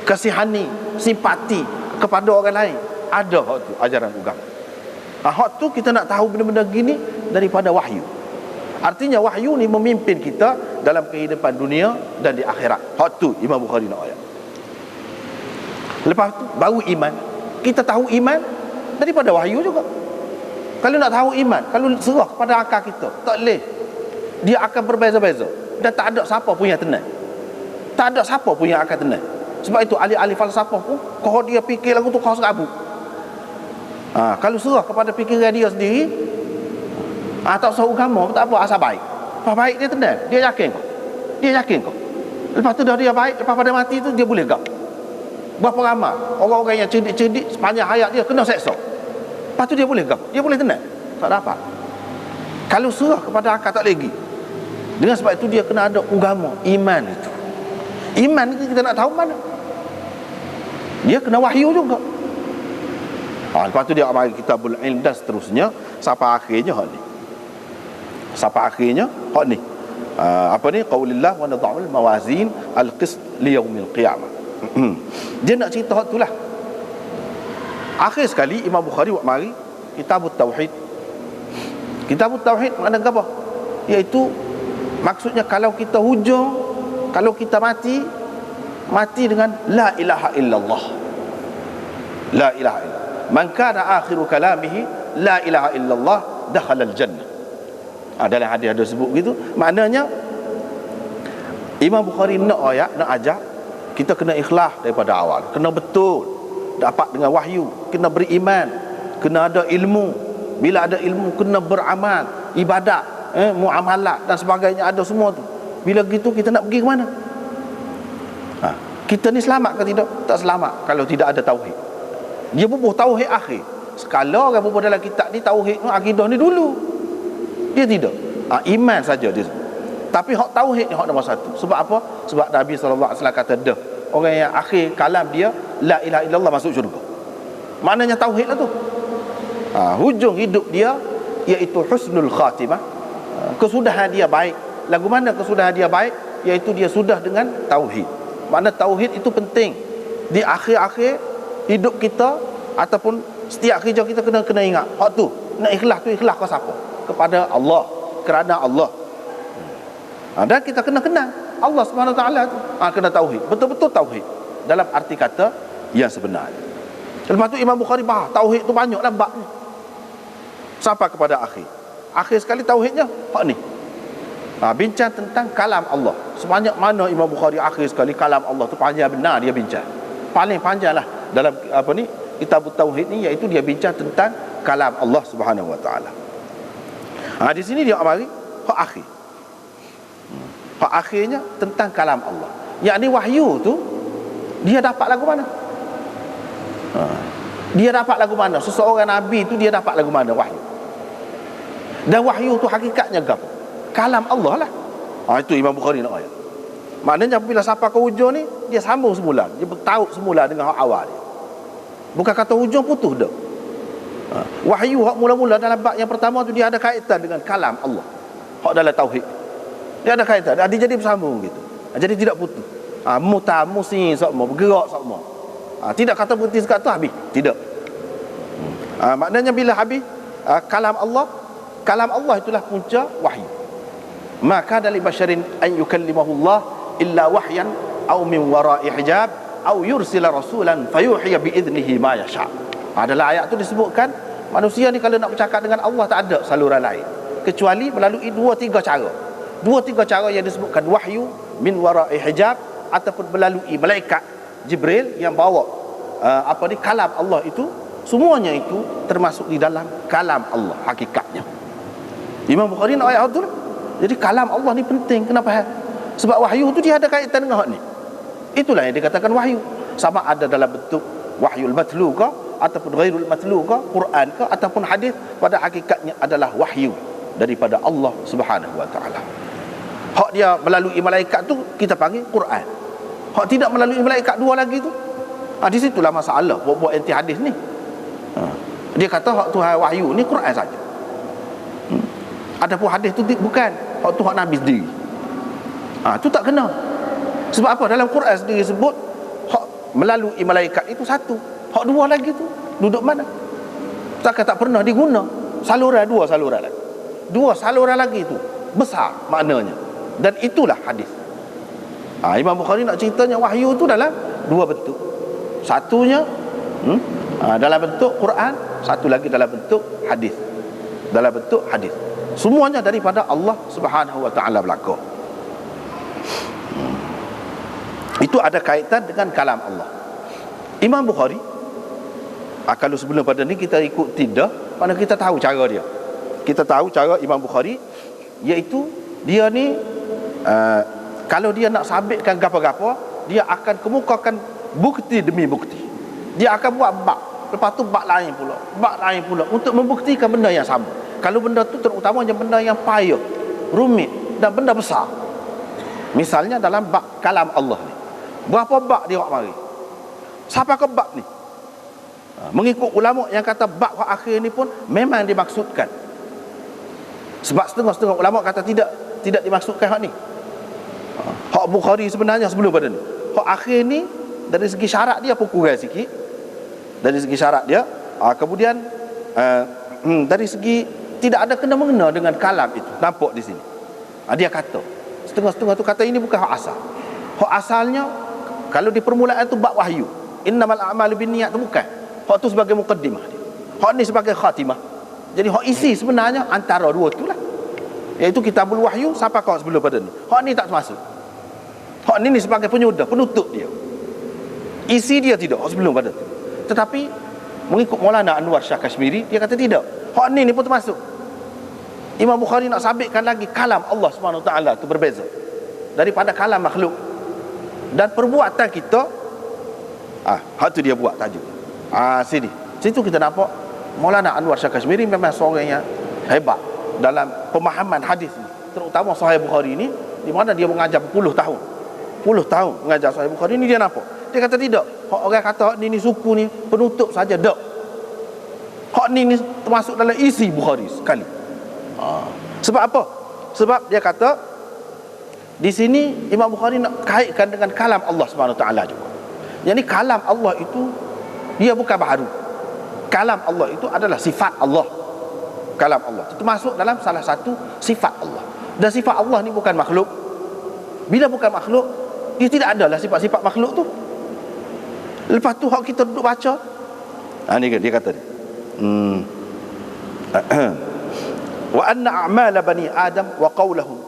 Speaker 3: kasihani, simpati kepada orang lain. Ada hak tu ajaran agama. Hak tu kita nak tahu benda-benda gini daripada wahyu. Artinya wahyu ni memimpin kita dalam kehidupan dunia dan di akhirat. Hak tu Imam Bukhari nak ayat. Lepas tu baru iman. Kita tahu iman daripada wahyu juga. Kalau nak tahu iman, kalau serah kepada akal kita, tak boleh. Dia akan berbeza-beza dan tak ada siapa pun yang tenang. Tak ada siapa pun yang akan tenang. Sebab itu ahli-ahli falsafah pun kalau dia fikir lagu tu kau serabut. Kalau serah kepada fikiran dia sendiri, tak usah agama, tak apa, asal baik. Lepas baik dia tenang, dia yakin kau. Dia yakin kau. Lepas tu dah dia baik, lepas pada mati tu dia boleh gap. Berapa ramai orang-orang yang cerdik-cerdik sepanjang hayat dia kena seksa. Lepas tu dia boleh gap, dia boleh tenang. Tak dapat. Kalau serah kepada akal tak lagi. Dengan sebab itu dia kena ada agama, iman itu. Iman itu kita nak tahu mana. Dia kena wahyu juga. Lepas tu dia ambil kitabul ilm dan seterusnya sampai akhirnya hak ni. Sampai akhirnya hak ni. Qaulillah wa nadha'ul mawazin al-qist li yaumil qiyamah. Dia nak cerita hak itulah. Akhir sekali Imam Bukhari buat mari kitabut tauhid. Kitabut tauhid makna apa? Iaitu maksudnya kalau kita hujung, kalau kita mati dengan la ilaha illallah. La ilaha illallah. Man kana akhiru kalamihi la ilaha illallah dakhala al-jannah. Dalam hadis ada sebut begitu. Maknanya Imam Bukhari nak ajar kita kena ikhlas daripada awal, kena betul, dapat dengan wahyu, kena beriman, kena ada ilmu, Bila ada ilmu kena beramal, ibadat, muamalat dan sebagainya, ada semua tu. Bila gitu kita nak pergi ke mana? Kita ni selamat ke tidak? Tak selamat kalau tidak ada tauhid. Dia bubuh tauhid akhir. Sekala orang bubuh dalam kitab ni tauhid ni, akidah ni dulu. Dia tidak. Iman saja dia. Tapi hak tauhid ni hak nombor satu. Sebab apa? Sebab Nabi SAW kata dah, orang yang akhir kalam dia la ilaha illallah masuk syurga. Maknanya tauhid lah tu. Hujung hidup dia iaitu husnul khatimah. Kesudahan dia baik. Lagu mana kesudahan dia baik? Iaitu dia sudah dengan tauhid. Makna tauhid itu penting. Di akhir-akhir hidup kita ataupun setiap kerja kita kena ingat hak tu. Nak ikhlas tu ikhlas ke siapa? Kepada Allah, kerana Allah. Dan kita kena kenal Allah Subhanahu Wa Taala tu. Kena tauhid. Betul-betul tauhid dalam arti kata yang sebenar. Lepas tu Imam Bukhari bahas tauhid tu banyaklah bab ni. Sampai kepada akhir. Akhir sekali tauhidnya hak ni. Bincang tentang kalam Allah. Sebanyak mana Imam Bukhari akhir sekali kalam Allah tu panjang benar dia bincang. Paling panjang lah dalam kitab tauhid ni, iaitu dia bincang tentang kalam Allah Subhanahu Wa Taala. Di sini dia amari hak akhir. Hak akhirnya tentang kalam Allah. Yakni wahyu tu dia dapat lagu mana? Dia dapat lagu mana? Seseorang nabi tu dia dapat lagu mana wahyu? Dan wahyu tu hakikatnya apa? Kalam Allah lah. Itu Imam Bukhari nak ayat. Maknanya bila sampai ke hujung ni, dia sambung semula. Dia bertaut semula dengan hak awal dia. Bukan kata hujung putus dah. Wahyu hak mula-mula dalam bab yang pertama tu dia ada kaitan dengan kalam Allah. Hak dalam tauhid. Dia ada kaitan. Dia jadi bersambung gitu. Jadi tidak putus. Musi semua bergerak semua. Tidak kata berhenti sekat tu habis. Tidak. Maknanya bila habis kalam Allah itulah punca wahyu. Maka dari basyarin an yukallimahullah illa wahyan aw min wara'i hijab aw yursila rasulan fayuhiya bi idnihi ma yasha. Dalam ayat tu disebutkan manusia ni kalau nak bercakap dengan Allah tak ada saluran lain kecuali melalui dua tiga cara. Dua tiga cara yang disebutkan wahyu min wara'i hijab ataupun melalui malaikat Jibril yang bawa kalam Allah itu. Semuanya itu termasuk di dalam kalam Allah hakikatnya. Imam Bukhari nak ayat tu. Jadi kalam Allah ni penting. Kenapa? Sebab wahyu tu dia ada kaitan dengan hak ni. Itulah yang dikatakan wahyu. Sama ada dalam bentuk wahyul matlu ke ataupun ghairul matlu ke, Quran ke ataupun hadis, pada hakikatnya adalah wahyu daripada Allah Subhanahu Wa Taala. Hak dia melalui malaikat tu kita panggil Quran. Hak tidak melalui malaikat dua lagi tu, di situlah masalah buat anti hadis ni. Dia kata hak tu wahyu ni Quran saja. Adapun hadis tu bukan. Hak tu hak Nabi sendiri. Tu tak kena. Sebab apa? Dalam Quran sendiri sebut hak melalui malaikat itu satu. Hak dua lagi tu duduk mana? Tak pernah diguna. Dua saluran lagi. Dua saluran lagi tu besar maknanya. Dan itulah hadis. Imam Bukhari nak ceritanya wahyu tu dalam dua bentuk. Satunya dalam bentuk Quran, satu lagi dalam bentuk hadis. Dalam bentuk hadis. Semuanya daripada Allah Subhanahu Wa Taala belaka. Itu ada kaitan dengan kalam Allah. Imam Bukhari, kalau sebelum pada ni kita ikut tidak, mana kita tahu cara dia. Kita tahu cara Imam Bukhari, iaitu dia ni kalau dia nak sabitkan apa-apa, dia akan kemukakan bukti demi bukti. Dia akan buat bab, lepas tu bab lain pula untuk membuktikan benda yang sama. Kalau benda tu terutamanya benda yang payah, rumit dan benda besar. Misalnya dalam bab kalam Allah ni. Berapa bab dia buat mari? Siapa ke bab ni? Mengikut ulama yang kata bab akhir ni pun memang dimaksudkan. Sebab setengah-setengah ulama kata tidak dimaksudkan hak ni. Hak Bukhari sebenarnya sebelum pada ni. Hak akhir ni dari segi syarat dia pun kurang sikit. Dari segi syarat dia, kemudian dari segi tidak ada kena-mengena dengan kalam itu. Nampak di sini. Dia kata setengah-setengah tu kata ini bukan hak asal. Hak asalnya kalau di permulaan tu bab wahyu. Innamal a'malu binniyat tu bukan. Hak tu sebagai mukaddimah dia. Hak ni sebagai khatimah. Jadi hak isi sebenarnya antara dua itulah. Iaitu kitabul wahyu sampai kau sebelum pada ni. Hak ni tak termasuk. Hak ni sebagai penyudah, penutup dia. Isi dia tidak hak sebelum pada tu. Tetapi mengikut Maulana Anwar Shah Kashmiri, dia kata tidak. Hak ni pun termasuk. Imam Bukhari nak sabitkan lagi kalam Allah Subhanahu taala tu berbeza daripada kalam makhluk. Dan perbuatan kita hak tu dia buat tajuk. Sini. Situ kita nampak Maulana Anwar Shah Kashmiri memang seorang yang hebat dalam pemahaman hadis ni, terutama Sahih Bukhari ni, di mana dia mengajar berpuluh tahun. Puluh tahun mengajar Sahih Bukhari ni. Dia nampak, dia kata tidak, hak orang kata hak ni suku ni penutup saja, tak. Hak ni termasuk dalam isi Bukhari sekali. Sebab apa? Sebab dia kata di sini Imam Bukhari nak kaitkan dengan kalam Allah Subhanahu taala juga. Jadi kalam Allah itu dia bukan baharu. Kalam Allah itu adalah sifat Allah. Kalam Allah itu masuk dalam salah satu sifat Allah. Dan sifat Allah ni bukan makhluk. Bila bukan makhluk, dia tidak adalah sifat-sifat makhluk tu. Lepas tu hak kita duduk baca, ni dia kata dia. Wa anna a'mala bani Adam wa qawlahum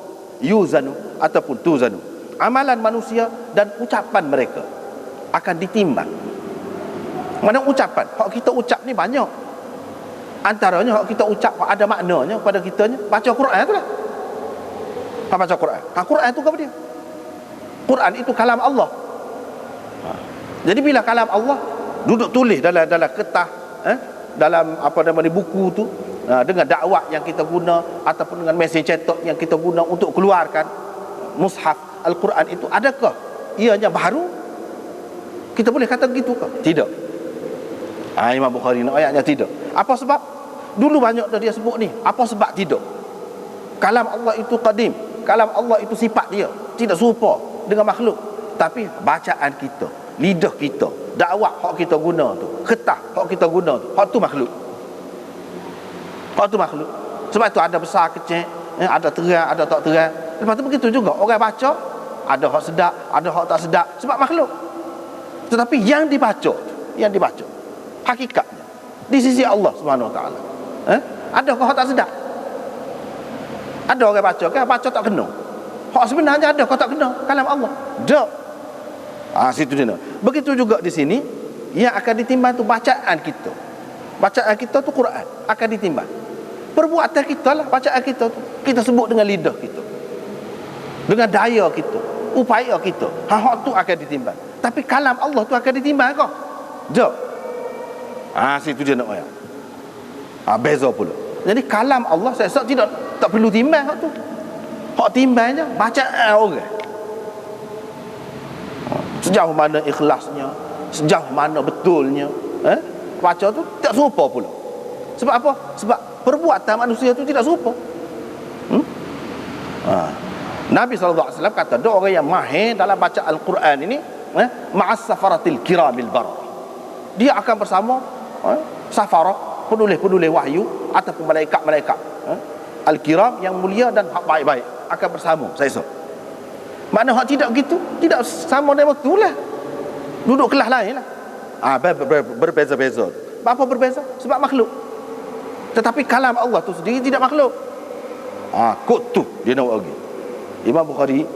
Speaker 3: yuzanu ataupun tuzanu. Amalan manusia dan ucapan mereka akan ditimbang. Mana ucapan? Hak kita ucap ni banyak. Antaranya hak kita ucap hak ada maknanya pada kitanya, baca Quran tu lah. Baca Quran. Quran tu apa dia? Quran itu kalam Allah. Jadi bila kalam Allah duduk tulis dalam kertas, dalam buku tu, dengan dakwah yang kita guna ataupun dengan mesin cetak yang kita guna untuk keluarkan mushaf Al-Quran itu, adakah ianya baharu? Kita boleh kata begitu ke? Tidak. Imam Bukhari nak ayatnya tidak. Apa sebab? Dulu banyak dah dia sebut ni. Apa sebab tidak? Kalam Allah itu qadim. Kalam Allah itu sifat dia, tidak serupa dengan makhluk. Tapi bacaan kita, lidah kita, dakwah hak kita guna tu, kertas hak kita guna tu, hak tu makhluk. Hak tu makhluk. Sebab tu ada besar kecil, ada terang, ada tak terang. Lepas tu begitu juga orang baca, ada hak sedap, ada hak tak sedap, sebab makhluk. Tetapi yang dibaca hakikatnya di sisi Allah Subhanahu Wa Taala, ada hak tak sedap. Ada orang baca tak kena. Hak sebenarnya ada kau tak kena kalam Allah. Tak. Situ dia. Begitu juga di sini yang akan ditimbang tu bacaan kita. Bacaan kita tu Quran akan ditimbang. Perbuatan kita lah bacaan kita tu. Kita sebut dengan lidah kita, dengan daya kita, upaya kita. Hak tu akan ditimbang. Tapi kalam Allah tu akan ditimbang kau. Tak. Situ dia nak ayat. Beza pula. Jadi kalam Allah saya rasa tak perlu timbang hak tu. Hak timbangnya bacaan orang. Sejauh mana ikhlasnya, sejauh mana betulnya, baca tu tak serupa pula. Sebab apa? Sebab perbuatan manusia tu tidak serupa. Nabi SAW kata, ada orang yang mahir dalam baca Al-Quran ini, ma'as safaratil kiramil barah. Dia akan bersama safarah, penulis-penulis wahyu ataupun malaikat-malaikat Al-Kiram yang mulia dan hak baik-baik akan bersama saya esok. Makna hak tidak begitu, tidak sama dengan tu lah, duduk kelas lain lah. Berbeza-beza. Apa berbeza? Sebab makhluk. Tetapi kalam Allah tu sendiri tidak makhluk. Kod tu dia nak lagi Imam Bukhari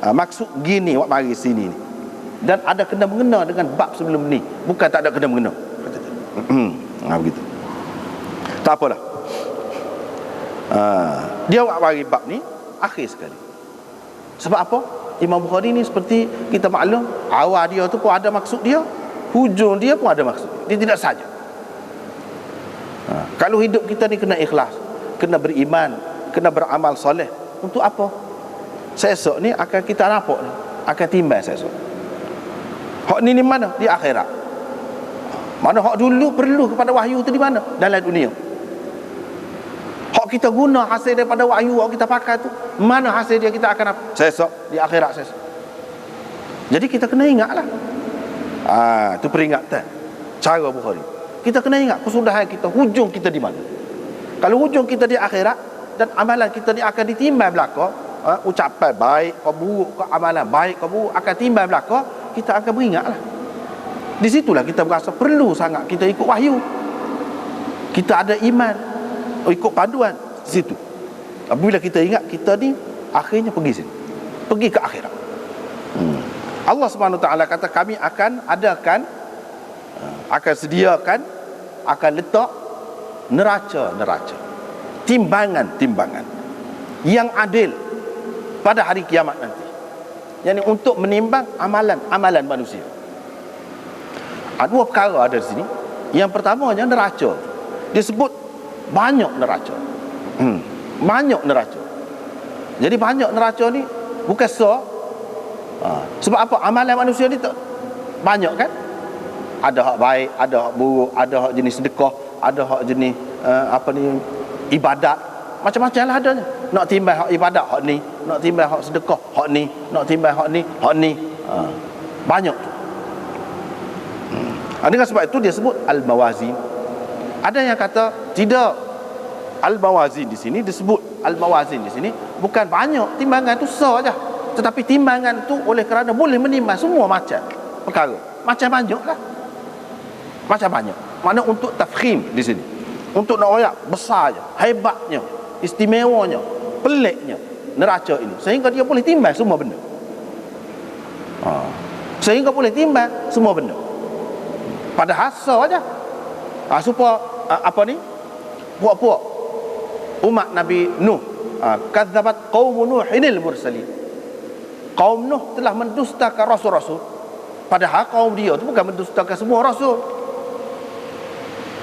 Speaker 3: maksud gini wak mari sini ni, dan ada kena mengena dengan bab sebelum ni, bukan tak ada kena mengena. Begitu. Tak apalah. Dia wak mari bab ni akhir sekali. Sebab apa? Imam Bukhari ni seperti kita maklum, awal dia tu pun ada maksud dia, hujung dia pun ada maksud. Dia tidak saja. Kalau hidup kita ni kena ikhlas, kena beriman, kena beramal soleh. Untuk apa? Esok ni akan kita nampak ni, akan timbang esok. Hak ni di mana? Di akhirat. Mana hak dulu perlu kepada wahyu tu di mana? Dalam dunia. Hak kita guna hasil daripada wahyu, hak kita pakai tu, mana hasil dia kita akan apa? Esok di akhirat esok. Jadi kita kena ingatlah. Itu peringatan cara Bukhari. Kita kena ingat kesudahan kita, hujung kita di mana. Kalau hujung kita di akhirat dan amalan kita ni akan ditimbang belaka, ucapan baik ke buruk ke, amalan baik ke buruk akan timbang belaka, kita akan beringatlah. Di situlah kita berasa perlu sangat kita ikut wahyu. Kita ada iman, ikut panduan di situ. Apabila kita ingat kita ni akhirnya pergi sini, pergi ke akhirat. Allah Subhanahu Wa Taala kata, kami akan adakan, akan sediakan, akan letak neraca timbangan yang adil pada hari kiamat nanti, yang untuk menimbang amalan manusia. Dua perkara ada di sini. Yang pertamanya neraca. Dia sebut banyak neraca. Banyak neraca. Jadi banyak neraca ni bukan sebab apa? Amalan manusia ni tak banyak kan? Ada hak baik, ada hak buruk, ada hak jenis sedekah, ada hak jenis ibadat. Macam-macam lah adanya. Nak timbang hak ibadat hak ni, nak timbang hak sedekah hak ni, nak timbang hak ni. Banyak. Dengan sebab itu dia sebut al-mawazin. Ada yang kata tidak, al-mawazin di sini disebut al-mawazin di sini bukan banyak timbangan tu saja, tetapi timbangan tu oleh kerana boleh menimbang semua macam perkara. Macam banyaklah. Macam banyak. Mana untuk tafkhim di sini. Untuk nak royak besarnya, hebatnya, istimewanya, peliknya neraca ini sehingga dia boleh timbang semua benda. Sehingga boleh timbang semua benda. Padahal saja. Supaya puak-puak umat Nabi Nuh, kadzabat qaum Nuhinil mursalin. Kaum Nuh telah mendustakan rasul-rasul. Padahal kaum dia tu bukan mendustakan semua rasul.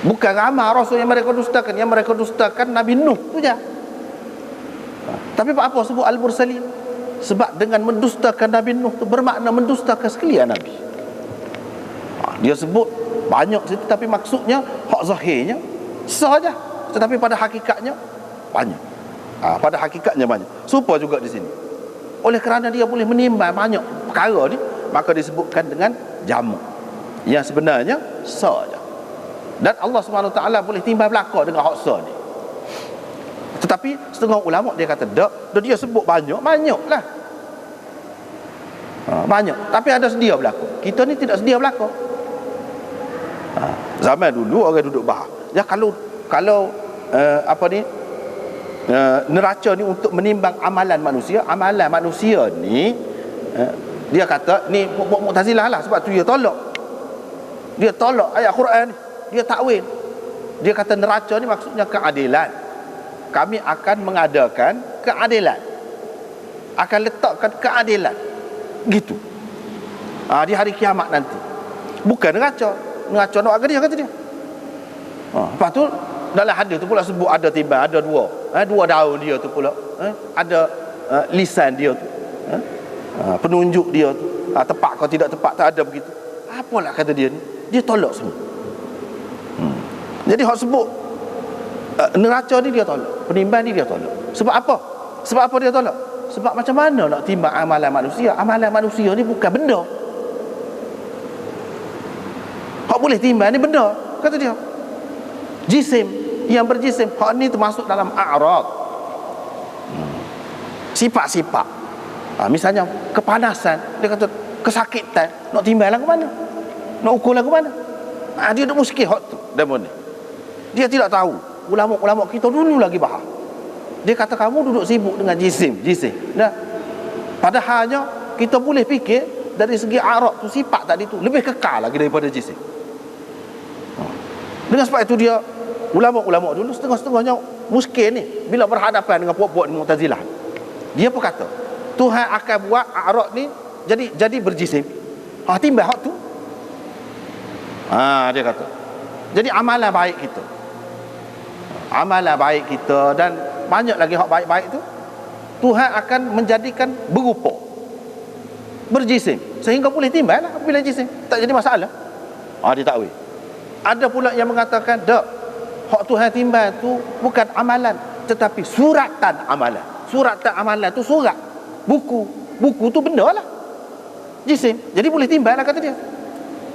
Speaker 3: Bukan ramai rasul yang mereka dustakan. Yang mereka dustakan Nabi Nuh tu je. Tapi apa sebut al-mursalin? Sebab dengan mendustakan Nabi Nuh tu bermakna mendustakan sekalian Nabi. Dia sebut banyak situ, tapi maksudnya hak zahirnya sahaja, tetapi pada hakikatnya banyak. Pada hakikatnya banyak. Serupa juga di sini. Oleh kerana dia boleh menimbang banyak perkara ni, maka disebutkan dengan jamak yang sebenarnya sahaja. Dan Allah SWT boleh timbang belaka dengan hak sah ni. Tetapi setengah ulama dia kata tak, dia sebut banyaklah. Banyak, tapi ada sedia belaka. Kita ni tidak sedia belaka. Zaman dulu orang duduk bahar. Ya kalau neraca ni untuk menimbang amalan manusia ni, dia kata ni Mu'tazilah lah, sebab tu dia tolak ayat Quran ni, dia takwil. Dia kata neraca ni maksudnya keadilan. Kami akan mengadakan keadilan, akan letakkan keadilan gitu di hari kiamat nanti. Bukan neraca nak agak dia kata dia. Lepas tu dalam hadis tu pula sebut ada timbang, ada dua daun dia tu pula, ada lisan dia tu, penunjuk dia tu, tepat kau tidak tepat, tak ada begitu. Apalah kata dia ni, dia tolak semua. Jadi hak sebut neraca ni dia tolak, penimbang ni dia tolak. Sebab apa dia tolak? Sebab macam mana nak timbang amalan manusia? Amalan manusia ni bukan benda. Hak boleh timbang ni benda, kata dia. Jisim, yang berjisim, hak ni termasuk dalam a'rad. Sifat-sifat. Misalnya kepanasan, dia kata kesakitan, nak timbang lagu mana? Nak ukur lagu mana? Dia duk muskil hak tu demon ni. Dia tidak tahu. Ulama-ulama kita dulu lagi bahar. Dia kata kamu duduk sibuk dengan jisim. Nah, padahalnya kita boleh fikir dari segi a'rad tu, sifat tadi tu lebih kekal lagi daripada jisim. Dengan sebab itu dia ulama-ulama dulu setengah-setengahnya muskil ni bila berhadapan dengan puak-puak Mu'tazilah. Dia pun kata Tuhan akan buat a'rad ni jadi berjisim. Timbang hak tu. Dia kata. Jadi amalan baik kita dan banyak lagi hak baik-baik tu, Tuhan akan menjadikan berupa, berjisim, sehingga boleh timbang lah bila jisim, tak jadi masalah. Dia takwil. Ada pula yang mengatakan tak, hak Tuhan timbang tu bukan amalan, tetapi suratan amalan. Suratan amalan tu surat, buku tu benda lah, jisim, jadi boleh timbang lah kata dia.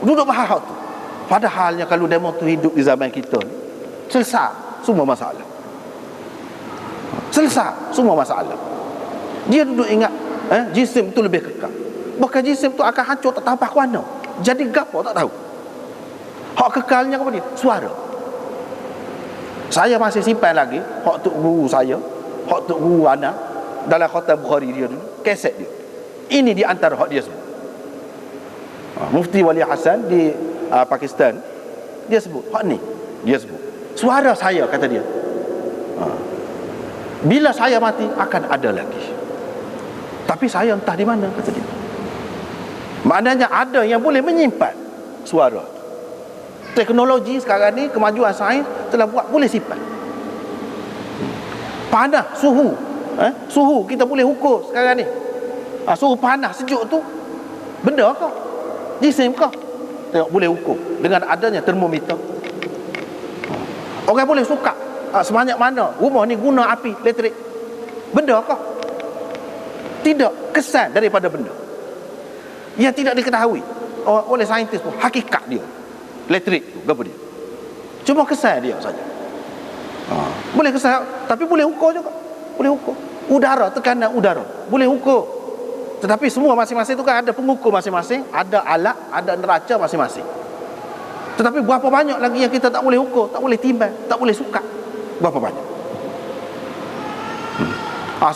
Speaker 3: Duduk bahas hak tu. Padahalnya kalau demo tu hidup di zaman kita ni, selesai semua masalah. Dia duduk ingat jisim tu lebih kekal. Bahkan jisim tu akan hancur tak tahu ke mana. Jadi gapo tak tahu. Hak kekalnya apa dia? Suara. Saya masih simpan lagi hak tok guru saya, hak tok guru ana dalam khatam Bukhari dia dulu, kaset dia. Ini di antara hak dia semua. Mufti Wali Hasan di Pakistan, dia sebut hak ni. Dia sebut Suara saya, kata dia, bila saya mati akan ada lagi, tapi saya entah di mana, kata dia. Maknanya ada yang boleh menyimpan suara. Teknologi sekarang ni, kemajuan sains telah buat boleh simpan. Panas, suhu, suhu kita boleh ukur sekarang ni. Suhu panas, sejuk tu benda kah? Jisim kah? Tengok, boleh ukur dengan adanya termometer. Orang boleh suka sebanyak mana rumah ni guna api elektrik. Benda kah? Tidak, kesan daripada benda yang tidak diketahui oleh saintis pun hakikat dia. Elektrik tu apa dia? Cuma kesan dia saja. Boleh kesan, tapi boleh ukur juga. Boleh ukur udara, tekanan udara boleh ukur. Tetapi semua masing-masing tu kan ada pengukur masing-masing, ada alat, ada neraca masing-masing. Tetapi berapa banyak lagi yang kita tak boleh ukur, tak boleh timbang, tak boleh suka. Berapa banyak?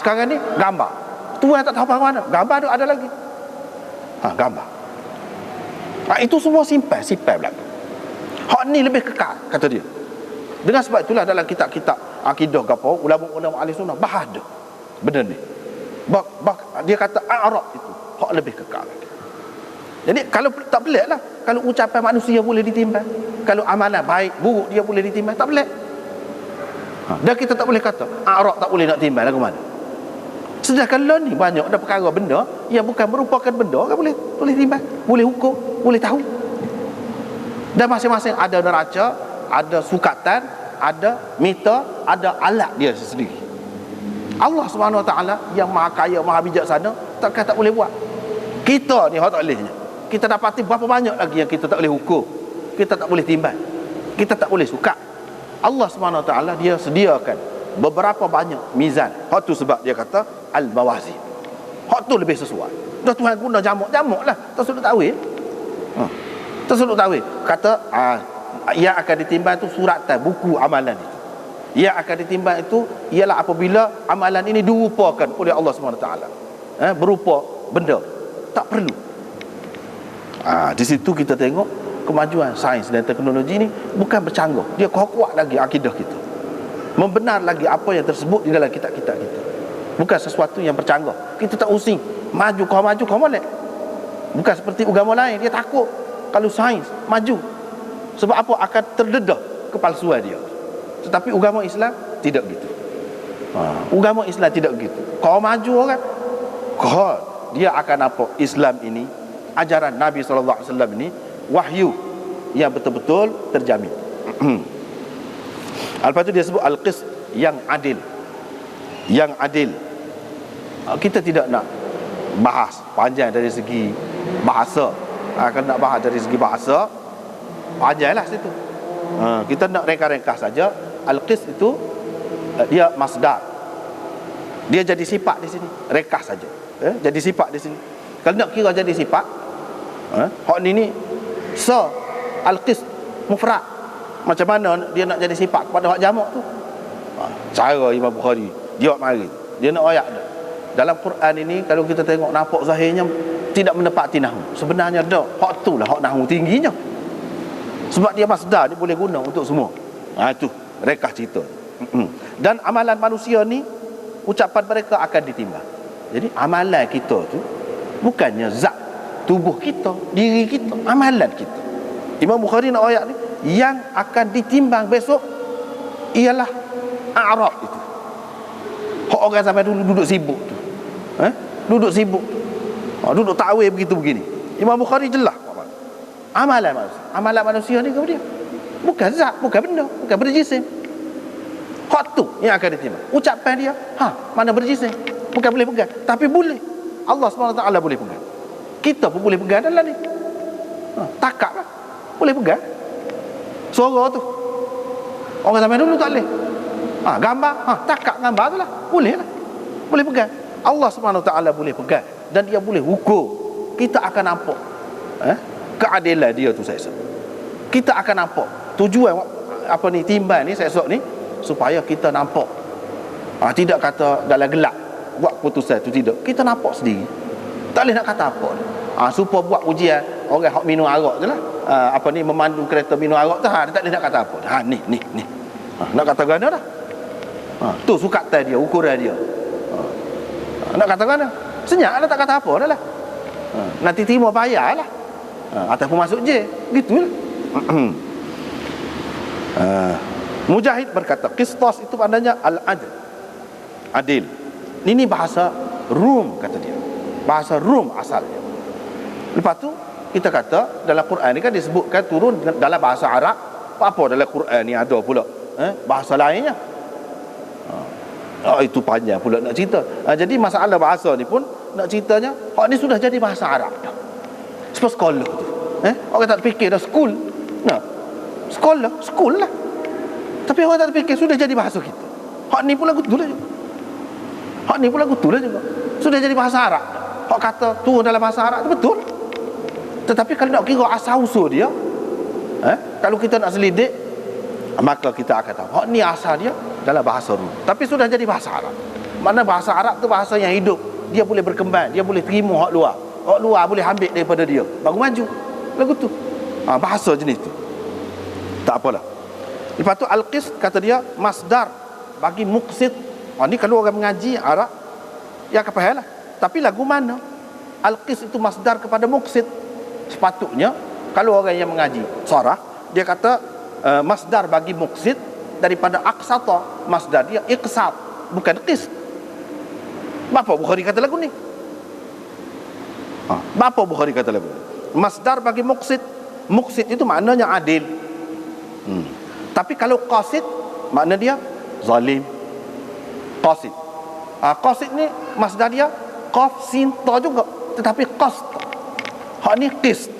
Speaker 3: Sekarang ni gambar, Tuhan tak tahu apa mana, gambar tu ada lagi. Gambar. Itu semua simpan belakang. Hak ni lebih kekal, kata dia. Dengan sebab itulah dalam kitab-kitab akidah gapo, ulama-ulama ahli sunnah bahas dah benda ni. Dia kata a'rab itu hak lebih kekal. Jadi kalau tak pelik lah, kalau ucapan manusia boleh ditimbang, kalau amalan baik buruk dia boleh ditimbang, tak pelik. Dan kita tak boleh kata a'rab tak boleh nak timbang lagu mana. Sedangkan lo ni banyak ada perkara benda yang bukan merupakan benda kan boleh timbang, boleh ukur, boleh tahu. Dan masing-masing ada neraca, ada sukatan, ada meter, ada alat dia sendiri. Allah Subhanahu Wa Taala yang Maha Kaya, Maha Bijaksana, takkan tak boleh buat. Kita ni hak tak bolehnya. Kita dapati berapa banyak lagi yang kita tak boleh ukur, kita tak boleh timbang, kita tak boleh suka. Allah Subhanahu Wa Taala dia sediakan beberapa banyak mizan. Hak tu sebab dia kata al-mawazin. Hak tu lebih sesuai. Dah Tuhan guna jamuk lah, tersudut tawil. Tersudut tawil kata yang akan ditimbang itu suratan, buku amalan itu. Yang akan ditimbang itu ialah apabila amalan ini dirupakan oleh Allah Subhanahu Wa Taala, berupa benda. Tak perlu. Di situ kita tengok kemajuan sains dan teknologi ni bukan bercanggah, dia kuat lagi akidah kita, membenar lagi apa yang tersebut di dalam kitab-kitab kita. Bukan sesuatu yang bercanggah. Kita tak using maju kau molek. Bukan seperti agama lain, dia takut kalau sains maju. Sebab apa? Akan terdedah kepalsuan dia. Tetapi agama Islam tidak gitu. Agama Islam tidak gitu. Kau maju orang, dia akan apa? Islam ini, ajaran Nabi SAW ini wahyu yang betul-betul terjamin. Lepas tu dia sebut al-qist, yang adil. Yang adil. Kita tidak nak bahas panjang dari segi bahasa. Kalau nak bahas dari segi bahasa, panjanglah situ. Kita nak ringkas-ringkas saja. Al-qist itu dia masdar. Dia jadi sifat di sini. Ringkas saja. Jadi sifat di sini. Kalau nak kira jadi sifat, hak ni al-qist mufrad. Macam mana dia nak jadi sifat kepada hak jamak tu? Cara Imam Bukhari jawab mari. Dia nak ayat dah. Dalam Quran ini kalau kita tengok nampak zahirnya tidak menepati nahwu. Sebenarnya dah hak tu lah hak nahwu tingginya. Sebab dia masdar, dia boleh guna untuk semua. Itu ringkas cerita. Dan amalan manusia ni, ucapan mereka akan ditimbang. Jadi amalan kita tu bukannya zat tubuh kita, diri kita, amalan kita. Imam Bukhari nak ayat ni, yang akan ditimbang besok ialah a'rab itu. Hak orang sampai dulu duduk sibuk tu. Duduk sibuk. Duduk takwil begitu-begini. Imam Bukhari jelas amalan manusia. Amalan manusia ni kepada dia bukan zat, bukan benda, bukan berjisim. Hak tu yang akan ditimbang. Ucapan dia, mana berjisim, bukan boleh pegang, tapi boleh. Allah SWT boleh pegang. Kita pun boleh pegang dalam ni. Takak lah, boleh pegang. Suara tu orang sampai dulu tak boleh. Gambar, takak gambar tu lah, boleh lah, boleh pegang. Allah SWT boleh pegang dan dia boleh ukur. Kita akan nampak keadilan dia tu esok. Kita akan nampak tujuan apa ni timbang ni esok ni supaya kita nampak. Tidak kata dalam gelap buat keputusan tu, tidak. Kita nampak sendiri. Tak boleh nak kata apa. Supaya buat ujian orang hak minum arak je lah. Memandu kereta minum arak tu, dia tak boleh nak kata apa. Ni. Nak kata gana dah. Tu sukatan dia, ukuran dia. Nak kata gana. Senyap lah, tak kata apa dah lah. Nanti terima bayar lah. Ataupun masuk je. Gitulah. Mujahid berkata, qistas itu maknanya al-adl, adil. Ini bahasa Rum, kata dia. Bahasa Rum asalnya. Lepas tu kita kata dalam Quran ni kan disebutkan turun dalam bahasa Arab. Apa dalam Quran ni ada pula bahasa lainnya. Itu panjang pula nak cerita. Jadi masalah bahasa ni pun nak ceritanya, hak ni sudah jadi bahasa Arab dah. Sebab sekolah tu. Orang tak fikir dah school. Nah, sekolah, school lah. Tapi orang tak fikir sudah jadi bahasa kita. Hak ni pula betul lah juga. Hak ni pula betul lah juga. Sudah jadi bahasa Arab. Hak kata turun dalam bahasa Arab tu betul. Tetapi kalau nak kira asal usul dia, kalau kita nak selidik, maka kita akan tahu hak ni asal dia dalam bahasa Rum. Tapi sudah jadi bahasa Arab. Mana bahasa Arab tu bahasa yang hidup. Dia boleh berkembang, dia boleh terima hak luar. Hak luar boleh ambil daripada dia, baru maju. Lagu tu. Bahasa jenis tu. Tak apalah. Lepas tu al-qist kata dia masdar bagi muqsid. Ni kalau orang mengaji Arab ya akan faham lah. Tapi lagu mana al-qist itu masdar kepada muqsid? Sepatutnya kalau orang yang mengaji sarah, dia kata masdar bagi muqsid daripada aqsata, masdar dia iqsat, bukan qist. Bapa Bukhari kata lagu ni. Bapa Bukhari kata lagu ni. Masdar bagi muqsid. Muqsid itu maknanya adil. Tapi kalau qasid, makna dia zalim. Qasid. Qasid ni masdar dia qaf sin ta juga, tetapi qasd. Hak ni qist.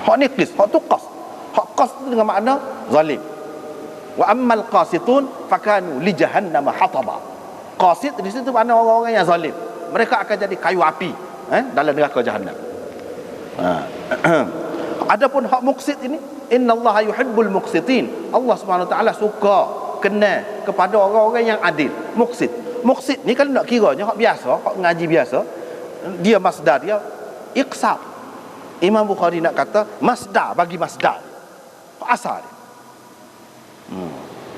Speaker 3: Hak ni qist, hak tu qasd. Hak qasd tu dengan makna zalim. Wa ammal qasitun fakanu li jahannam hataba. Qasid di situ makna orang-orang yang zalim. Mereka akan jadi kayu api dalam neraka jahanam. Adapun hak muqsid ini, innallaha yuhibbul muqsitin. Allah Subhanahu wa taala suka kenal kepada orang-orang yang adil. Muqsid. Muqsid ni kalau nak kiranya hak biasa, hak ngaji biasa, dia masdar dia iqsad. Imam Bukhari nak kata masdar bagi masdar. Hak asal dia.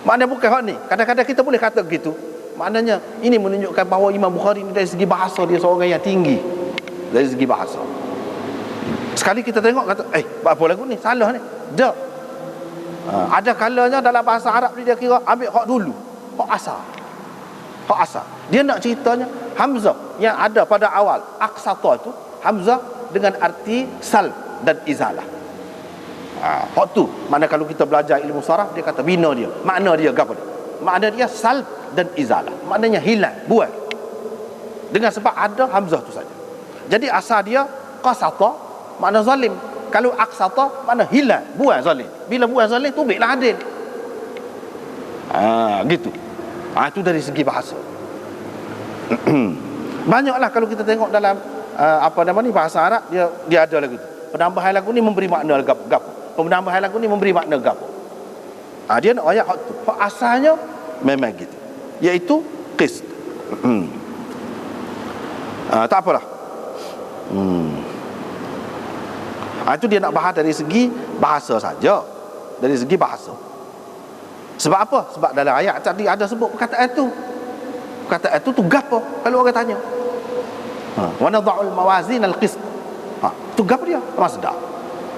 Speaker 3: Maknanya bukan hak ni. Kadang-kadang kita boleh kata begitu. Maknanya ini menunjukkan bahawa Imam Bukhari ni dari segi bahasa dia seorang yang tinggi. Dari segi bahasa. Sekali kita tengok kata, apa lagu ni? Salah ni. Dak. Ada kalanya dalam bahasa Arab dia kira ambil hak dulu. Hak asal. Hak asal. Dia nak ceritanya hamzah yang ada pada awal aqsata itu, hamzah dengan arti salb dan izalah. Hak tu. Mana kalau kita belajar ilmu saraf, dia kata bina dia. Makna dia apa dia? Makna dia salb dan izalah. Maknanya hilang, buang. Dengan sebab ada hamzah tu saja. Jadi asal dia qasata, makna zalim. Kalau aqsata, makna hilang, buang zalim. Bila buang zalim, tubiklah adil. Gitu. Itu dari segi bahasa. Banyaklah kalau kita tengok dalam bahasa Arab, dia ada lagu tu. Penambahan lagu ni memberi makna gapo. Penambahan lagu ni memberi makna gapo. Dia nak ayat hak tu. Hak asalnya memang gitu. Iaitu qist. Tak apalah. Itu dia nak bahas dari segi bahasa saja. Dari segi bahasa. Sebab apa? Sebab dalam ayat tadi ada sebut perkataan itu. Perkataan itu tu gapo kalau orang tanya. Wa nadha'ul mawazin al-qist. Tu gapo dia? Masdar.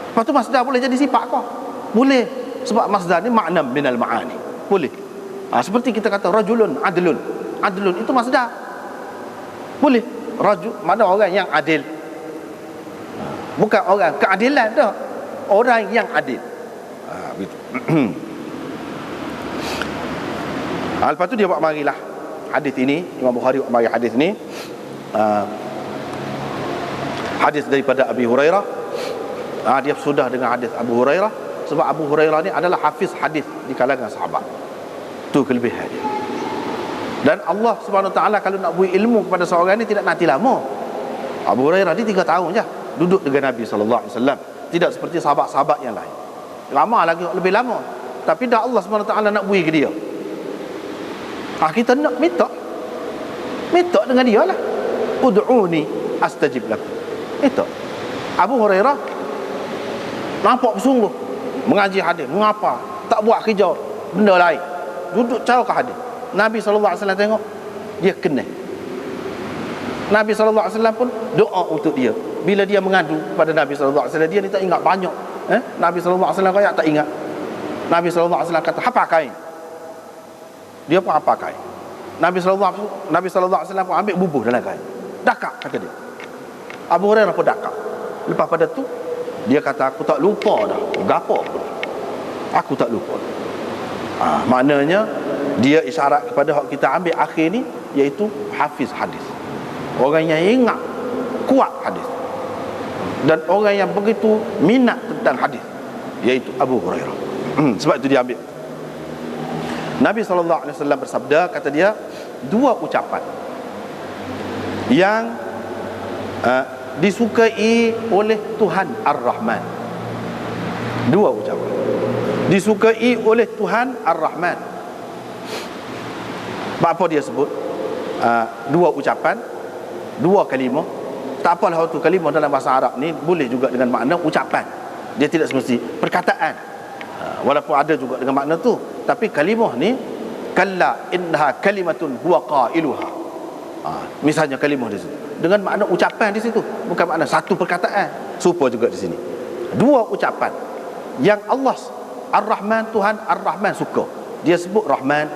Speaker 3: Lepas tu masdar boleh jadi sifat kah? Boleh. Sebab masdar ni makna minal ma'ani. Boleh. Seperti kita kata rajulun adlun. Adlun itu masdar. Boleh. Rajul mana orang yang adil. Bukan orang keadilan dah. Orang yang adil. Begitu. Lepas tu dia buat marilah hadis ini. Imam Bukhari buat mari hadis ni. Hadis daripada Abi Hurairah. Dia sudah dengan hadis Abu Hurairah. Sebab Abu Hurairah ni adalah hafiz hadis di kalangan sahabat. Tu kelebihan dia. Dan Allah Subhanahu Wa Taala kalau nak beri ilmu kepada seorang ni tidak nanti lama. Abu Hurairah ni 3 tahun je duduk dengan Nabi sallallahu alaihi wasallam. Tidak seperti sahabat-sahabat yang lain. Lama lagi, lebih lama. Tapi dah Allah Subhanahu Wa Taala nak beri ke dia. Kita nak minta dengan dia lah. Ud'uni astajib lakum. Itu Abu Hurairah nampak bersungguh mengaji hadis. Mengapa tak buat kerja benda lain. Duduk jauh ke hadis. Nabi SAW tengok, dia kena. Nabi SAW pun doa untuk dia. Bila dia mengadu pada Nabi SAW, dia ni tak ingat banyak. Nabi SAW kaya tak ingat. Nabi SAW kata, apa kain? Dia pun apa kain. Nabi SAW pun ambil bubuh dalam kain. Dakak, kata dia. Abu Hurairah pun dakak. Lepas pada tu, dia kata, aku tak lupa dah. Gapo pun. Aku tak lupa. Maknanya, dia isyarat kepada hak kita ambil akhir ni, iaitu hafiz hadis. Orang yang ingat kuat hadis. Dan orang yang begitu minat tentang hadis, iaitu Abu Hurairah. Sebab itu dia ambil. Nabi SAW bersabda, kata dia, dua ucapan yang disukai oleh Tuhan Ar-Rahman. Dua ucapan disukai oleh Tuhan Ar-Rahman. Apa dia sebut? Dua ucapan, dua kalimah. Tak apalah waktu kalimah dalam bahasa Arab ni boleh juga dengan makna ucapan. Dia tidak semesti perkataan. Walaupun ada juga dengan makna tu, tapi kalimah ni, kalla innaha kalimatun huwa qailuha. Misalnya kalimah di situ dengan makna ucapan di situ, bukan makna satu perkataan. Serupa juga di sini. Dua ucapan yang Allah Ar-Rahman, Tuhan Ar-Rahman suka. Dia sebut Rahman,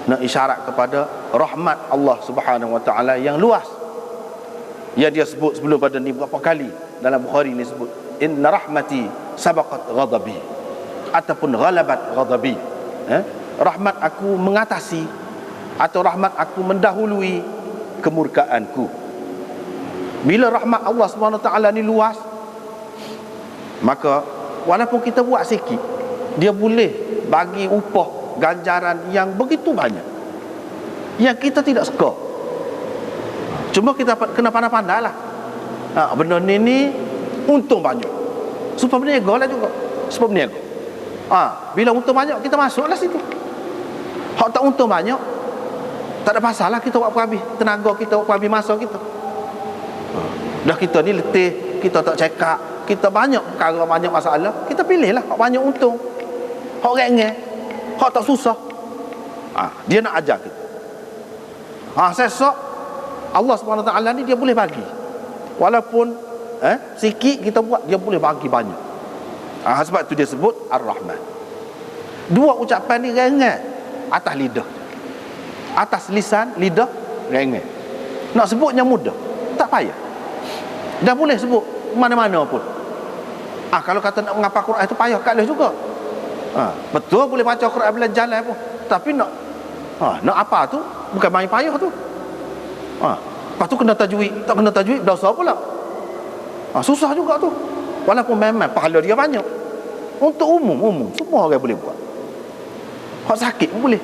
Speaker 3: nak isyarat kepada rahmat Allah Subhanahu Wa Taala yang luas. Yang dia sebut sebelum pada ni berapa kali dalam Bukhari ni sebut, inna rahmati sabaqat ghadabi, ataupun ghalabat ghadabi. Rahmat aku mengatasi, atau rahmat aku mendahului kemurkaanku. Bila rahmat Allah Subhanahu Wa Taala ni luas, maka walaupun kita buat sikit, dia boleh bagi upah ganjaran yang begitu banyak yang kita tidak suka. Cuma kita kena pandai-pandai lah. Benda ni untung banyak, supaya berniaga lah juga. Supaya berniaga. Bila untung banyak, kita masuklah situ. Hak tak untung banyak, tak ada masalah kita buat habis tenaga kita, buat habis masa kita. Dah kita ni letih, kita tak cekak, kita banyak perkara, banyak masalah, kita pilihlah hak banyak untung, hak ringan, hak tak susah. Dia nak ajar kita. Sesok Allah SWT ni dia boleh bagi. Walaupun sikit kita buat, dia boleh bagi banyak. Sebab tu dia sebut Ar-Rahman. Dua ucapan ni ringan atas lidah, atas lisan, lidah, ringan. Nak sebutnya mudah, tak payah. Dah boleh sebut mana-mana pun. Kalau kata nak menghafal Quran itu payah kat juga. Betul boleh baca Quran bila jalan pun, tapi nak apa tu bukan main payah tu. Lepas tu kena tajwid, tak kena tajwid dosa pula. Susah juga tu. Walaupun memang pahala dia banyak. Untuk umum semua orang boleh buat. Hak sakit pun boleh.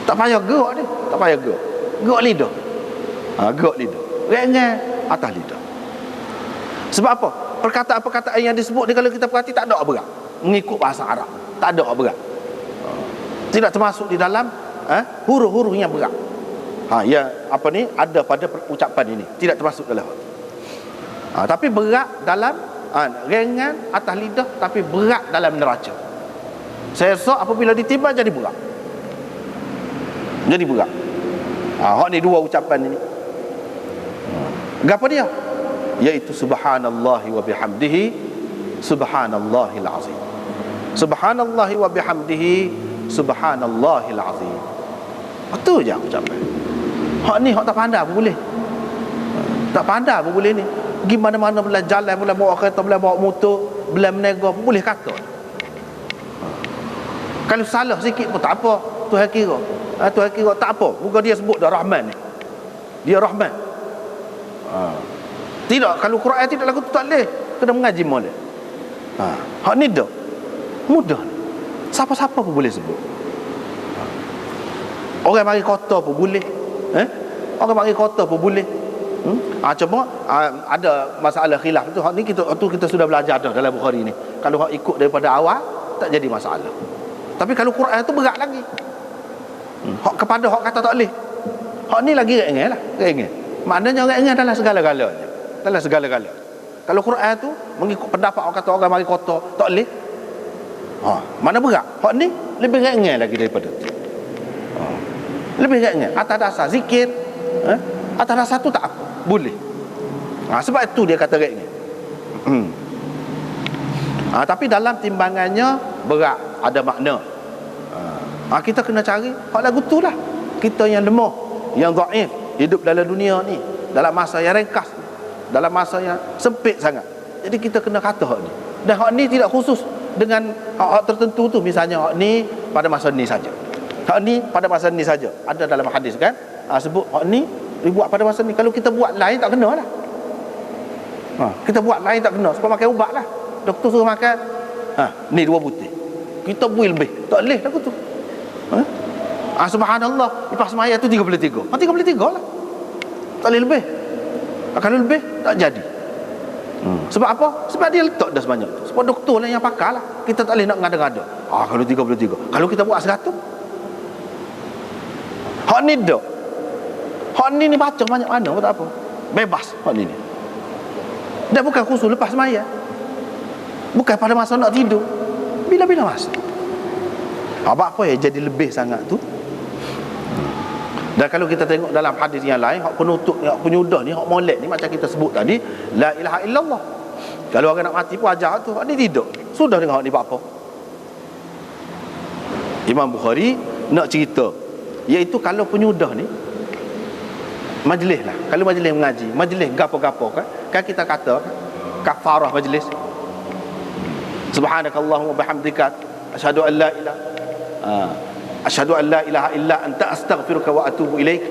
Speaker 3: Tak payah gerak dia, tak payah gerak. Gerak lidah. Gerak lidah. Ringan atas lidah. Sebab apa? Perkataan-perkataan yang disebut ni kalau kita perhati tak ada berat. Mengikut bahasa Arab, tak ada berat. Tidak termasuk di dalam huruf-huruf yang berat. Yang apa ni ada pada ucapan ini, tidak termasuk dalam. Tapi berat dalam ringan atas lidah, tapi berat dalam neraca. Sesok apabila ditimbang jadi berat. Jadi berat. Hak ni dua ucapan ini. Gapo dia? Iaitu subhanallahi wa bihamdihi, subhanallahil azim. Subhanallahi wa bihamdihi, subhanallahil azim. Itu je ucapan. Hak ni hak tak pandai pun boleh. Tak pandai pun boleh ni. Pergi mana-mana boleh jalan, boleh bawa kereta, boleh bawa motor, boleh menega pun boleh kata. Kalau salah sikit pun tak apa, Tuhan kira. Tuhan kira tak apa. Bukan dia sebut dah Rahman ni. Dia Rahman. Tidak, kalau Quran tidak lagu tu tak boleh. Kena mengaji molek. Hak ni dah mudah. Siapa-siapa pun boleh sebut. Orang mari kota pun boleh. Orang mari kota pun boleh. Cuma ada masalah khilaf tu. Hak ni kita sudah belajar dah dalam Bukhari ni. Kalau hak ikut daripada awal tak jadi masalah. Tapi kalau Quran tu berat lagi. Hak kepada hak kata tak boleh. Hak ni lagi ringan lah, ringan. Maknanya ringan dalam segala-galanya. Dalam segala-galanya. Kalau Quran tu mengikut pendapat orang kata orang mari kota tak boleh. Mana berat? Hak ni lebih ringan lagi daripada tu. Lebih ringan. Atas dasar zikir, atas dasar tu tak apa, boleh. Sebab itu dia kata ringan. Tapi dalam timbangannya berat, ada makna. Kita kena cari hak lagu tu lah. Kita yang lemah, yang dhaif, hidup dalam dunia ni, dalam masa yang ringkas, dalam masa yang sempit sangat. Jadi kita kena kata hak ni. Dan hak ni tidak khusus dengan hak tertentu tu. Misalnya hak ni pada masa ni saja, hak ni pada masa ni saja. Ada dalam hadis kan, sebut hak ni dibuat pada masa ni. Kalau kita buat lain tak kena lah. Kita buat lain tak kena. Sebab makan ubat lah, doktor suruh makan ni 2 butir, kita buih lebih, tak boleh lagu tu. Subhanallah, lepas semaya tu 33 lah, tak boleh lebih. Kalau lebih tak jadi. Sebab apa? Sebab dia letak dah sebanyak tu. Sebab doktor lah yang pakar lah. Kita tak boleh nak ngada-ngada. Kalau 33, kalau kita buat 100, hak ni dah, hak ni baca banyak mana pun tak apa, bebas hak ni. Dan bukan khusus lepas semaya, bukan pada masa nak tidur, bila-bila masa. Apa yang jadi lebih sangat tu. Dan kalau kita tengok dalam hadis yang lain, hak penutup ni, hak penyudah ni, hak molek ni, macam kita sebut tadi, la ilaha illallah. Kalau orang nak mati pun ajar tu, hak ni tidak. Sudah dengan hak ni buat apa? Imam Bukhari nak cerita, iaitu kalau penyudah ni majlis lah, kalau majlis mengaji, majlis gapo-gapo kan kita kata kafarah majlis, subhanakallahumma bihamdika asyhadu an la ilaha asyhadu an la ilaha illa anta astaghfiruka wa atubu ilaik.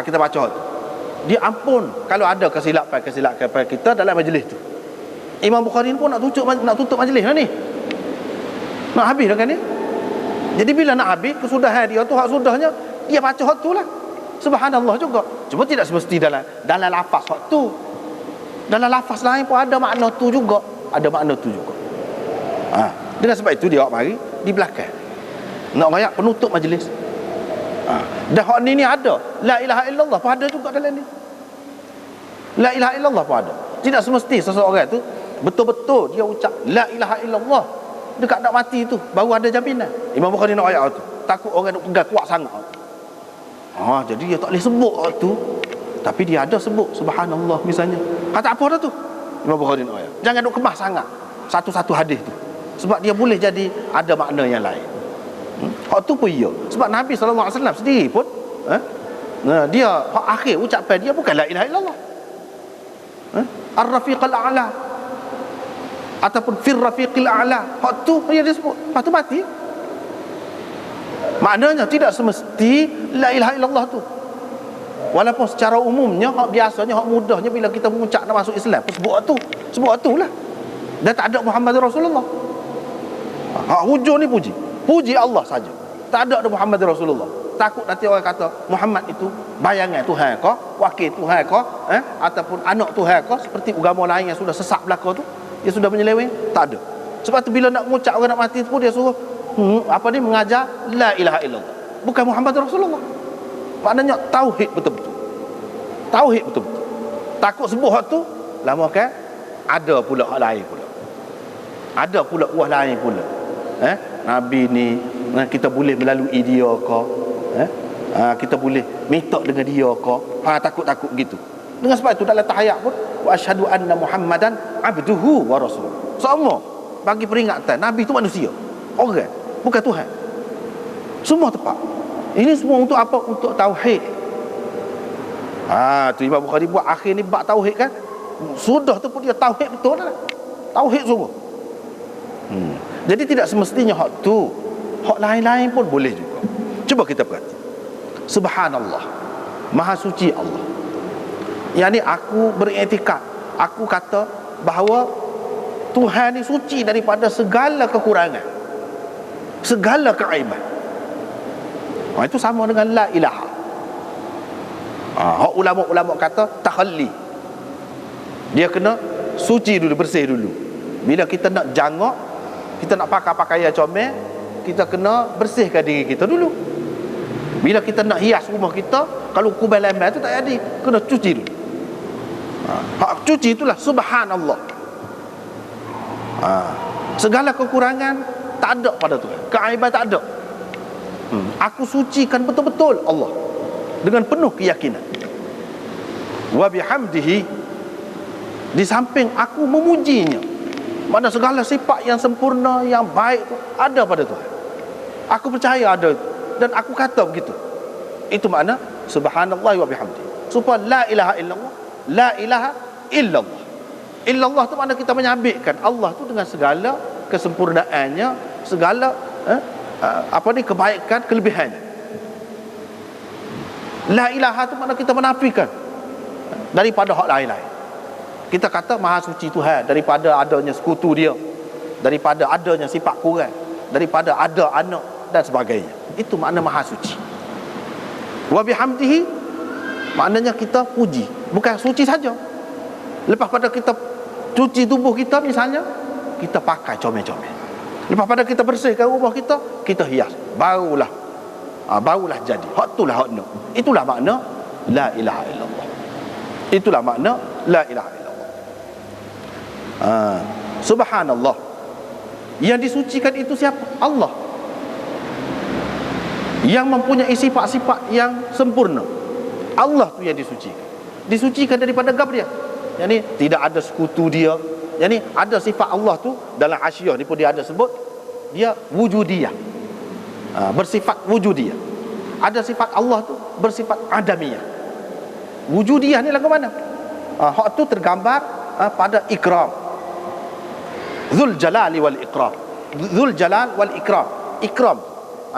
Speaker 3: Kita baca tu, dia ampun kalau ada kesilapan kita dalam majlis tu. Imam Bukhari pun nak tutup majlis lah ni, nak habis dah kan ni. Jadi bila nak habis, kesudahan dia tu, hak sudahnya dia baca hak tu lah, subhanallah juga. Cuma tidak semesti dalam lafaz hak tu. Dalam lafaz lain pun ada makna tu juga, ada makna tu juga. Dengan sebab itu dia mari di belakang nak rayak penutup majlis. Dan hak ni ada la ilaha illallah pun ada juga dalam ni. La ilaha illallah pun ada. Tidak semesti seseorang tu betul-betul dia ucap la ilaha illallah dekat nak mati tu baru ada jaminan. Imam Bukhari nak rayak tu, takut orang nak pegang kuat sangat. Jadi dia tak boleh sebut hak tu, tapi dia ada sebut subhanallah misalnya. Tak apa dah tu. Imam Bukhari nak rayak, jangan duk kemas sangat satu-satu hadis tu, sebab dia boleh jadi ada makna yang lain. Hak tu pun iya. Sebab Nabi SAW sendiri pun dia hak akhir ucapan dia bukan la ilaha illallah, ar-rafiqal a'la ataupun fir rafiqil a'la. Hak tu dia disebut, lepas tu mati. Maknanya tidak semesti la ilaha illallah tu. Walaupun secara umumnya hak biasanya, hak mudahnya bila kita mengucap nak masuk Islam, sebut tu lah. Dan tak ada Muhammad Rasulullah. Hujung ni puji Allah saja, tak ada Muhammad Rasulullah. Takut nanti orang kata Muhammad itu bayangan Tuhan ke, wakil Tuhan ke, ataupun anak Tuhan ke, seperti agama lain yang sudah sesak belaka tu, dia sudah menyeleweng. Tak ada. Sebab tu bila nak mengucap orang nak mati pun dia suruh mengajar la ilaha illallah, bukan Muhammad Rasulullah. Maknanya tauhid betul-betul. Tauhid betul-betul. Takut sebut hak tu, lama kan ada pula hak lain pula. Ada pula uah lain pula. Nabi ni kita boleh melalui dia ke, kita boleh minta dengan dia ke, takut-takut gitu. Dengan sebab itu dalam tahiyat pun wa asyhadu anna Muhammadan abduhu wa rasuluh. Semua bagi peringatan Nabi tu manusia, orang, bukan Tuhan. Semua tepat. Ini semua untuk apa? Untuk tauhid. Tu Imam Bukhari buat akhir ni bab tauhid kan. Sudah tu pun dia tauhid betul lah. Tauhid semua. Jadi tidak semestinya hak tu, hak lain-lain pun boleh juga. Cuba kita perhati. Subhanallah, Maha suci Allah. Yang ni aku beriktikad, aku kata bahawa Tuhan ni suci daripada segala kekurangan, segala keaiban. Itu sama dengan la ilaha. Hak ulama-ulama kata takhalli, dia kena suci dulu, bersih dulu. Bila kita nak jangak, kita nak pakai pakaian comel, kita kena bersihkan diri kita dulu. Bila kita nak hias rumah kita, kalau kubal lembar tu tak jadi, kena cuci dulu. Hak cuci itulah subhanallah. Segala kekurangan tak ada pada Tuhan, keaiban tak ada. Aku sucikan betul-betul Allah dengan penuh keyakinan. Wa bihamdihi, di samping aku memujinya, mana segala sifat yang sempurna, yang baik tu ada pada Tuhan. Aku percaya ada itu, dan aku kata begitu. Itu makna subhanallah wa bihamdihi. Supaya la ilaha illallah, la ilaha illallah. Illallah tu makna kita menyabitkan Allah tu dengan segala kesempurnaannya, segala kebaikan, kelebihannya. La ilaha tu makna kita menafikan daripada hak lain-lain. Kita kata maha suci Tuhan daripada adanya sekutu dia, daripada adanya sifat kurang, daripada ada anak dan sebagainya. Itu makna maha suci. Wa bihamdihi maknanya kita puji, bukan suci saja. Lepas pada kita cuci tubuh kita misalnya, kita pakai comel-comel. Lepas pada kita bersihkan rumah kita, kita hias. Barulah jadi. Hak itulah hak nak. Itulah makna la ilaha illallah. Itulah makna la ilaha illallah. Subhanallah. Yang disucikan itu siapa? Allah. Yang mempunyai sifat-sifat yang sempurna. Allah tu yang disucikan. Disucikan daripada gab dia. Yang ni tidak ada sekutu dia. Yang ni ada sifat Allah tu dalam Hasyiyah ni pun dia ada sebut, dia wujudiyah. Bersifat wujudiyah. Ada sifat Allah tu bersifat adamiyah. Wujudiyah ni lagu mana? Hak tu tergambar pada ikram. Dzul jalali wal ikram. Dzul jalal wal ikram. Ikram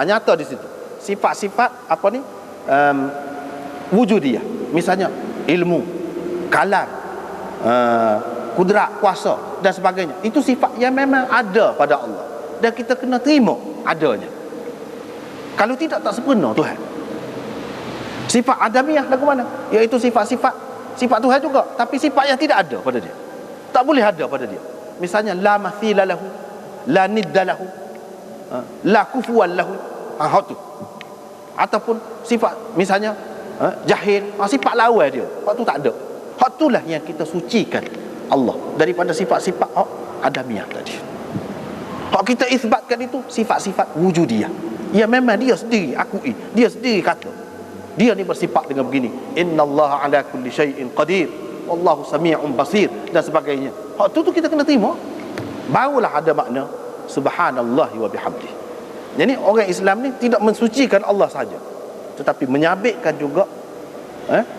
Speaker 3: nyata di situ. Sifat-sifat apa ni? Wujudiyah. Misalnya ilmu, kalam, kudrat, kuasa dan sebagainya. Itu sifat yang memang ada pada Allah dan kita kena terima adanya. Kalau tidak, tak sempurna Tuhan. Sifat adamiyah lagu mana? Iaitu sifat Tuhan juga, tapi sifat yang tidak ada pada dia. Tak boleh ada pada dia. Misalnya la mathila lahu, la nidda lahu, la kufuwan lahu. Tu. Ataupun sifat misalnya jahil, sifat lawan dia. Hak tu tak ada. Hak itulah yang kita sucikan Allah daripada sifat-sifat adamiyah tadi. Hak kita isbatkan itu sifat-sifat wujudiyah. Ya memang dia sendiri akui, dia sendiri kata dia ni bersifat dengan begini. Innallaha ala kulli syai'in qadir, wallahu sami'un basir dan sebagainya. Hak tu kita kena terima. Barulah ada makna subhanallahi wa bihamdihi. Jadi orang Islam ni tidak mensucikan Allah saja, tetapi menyabitkan juga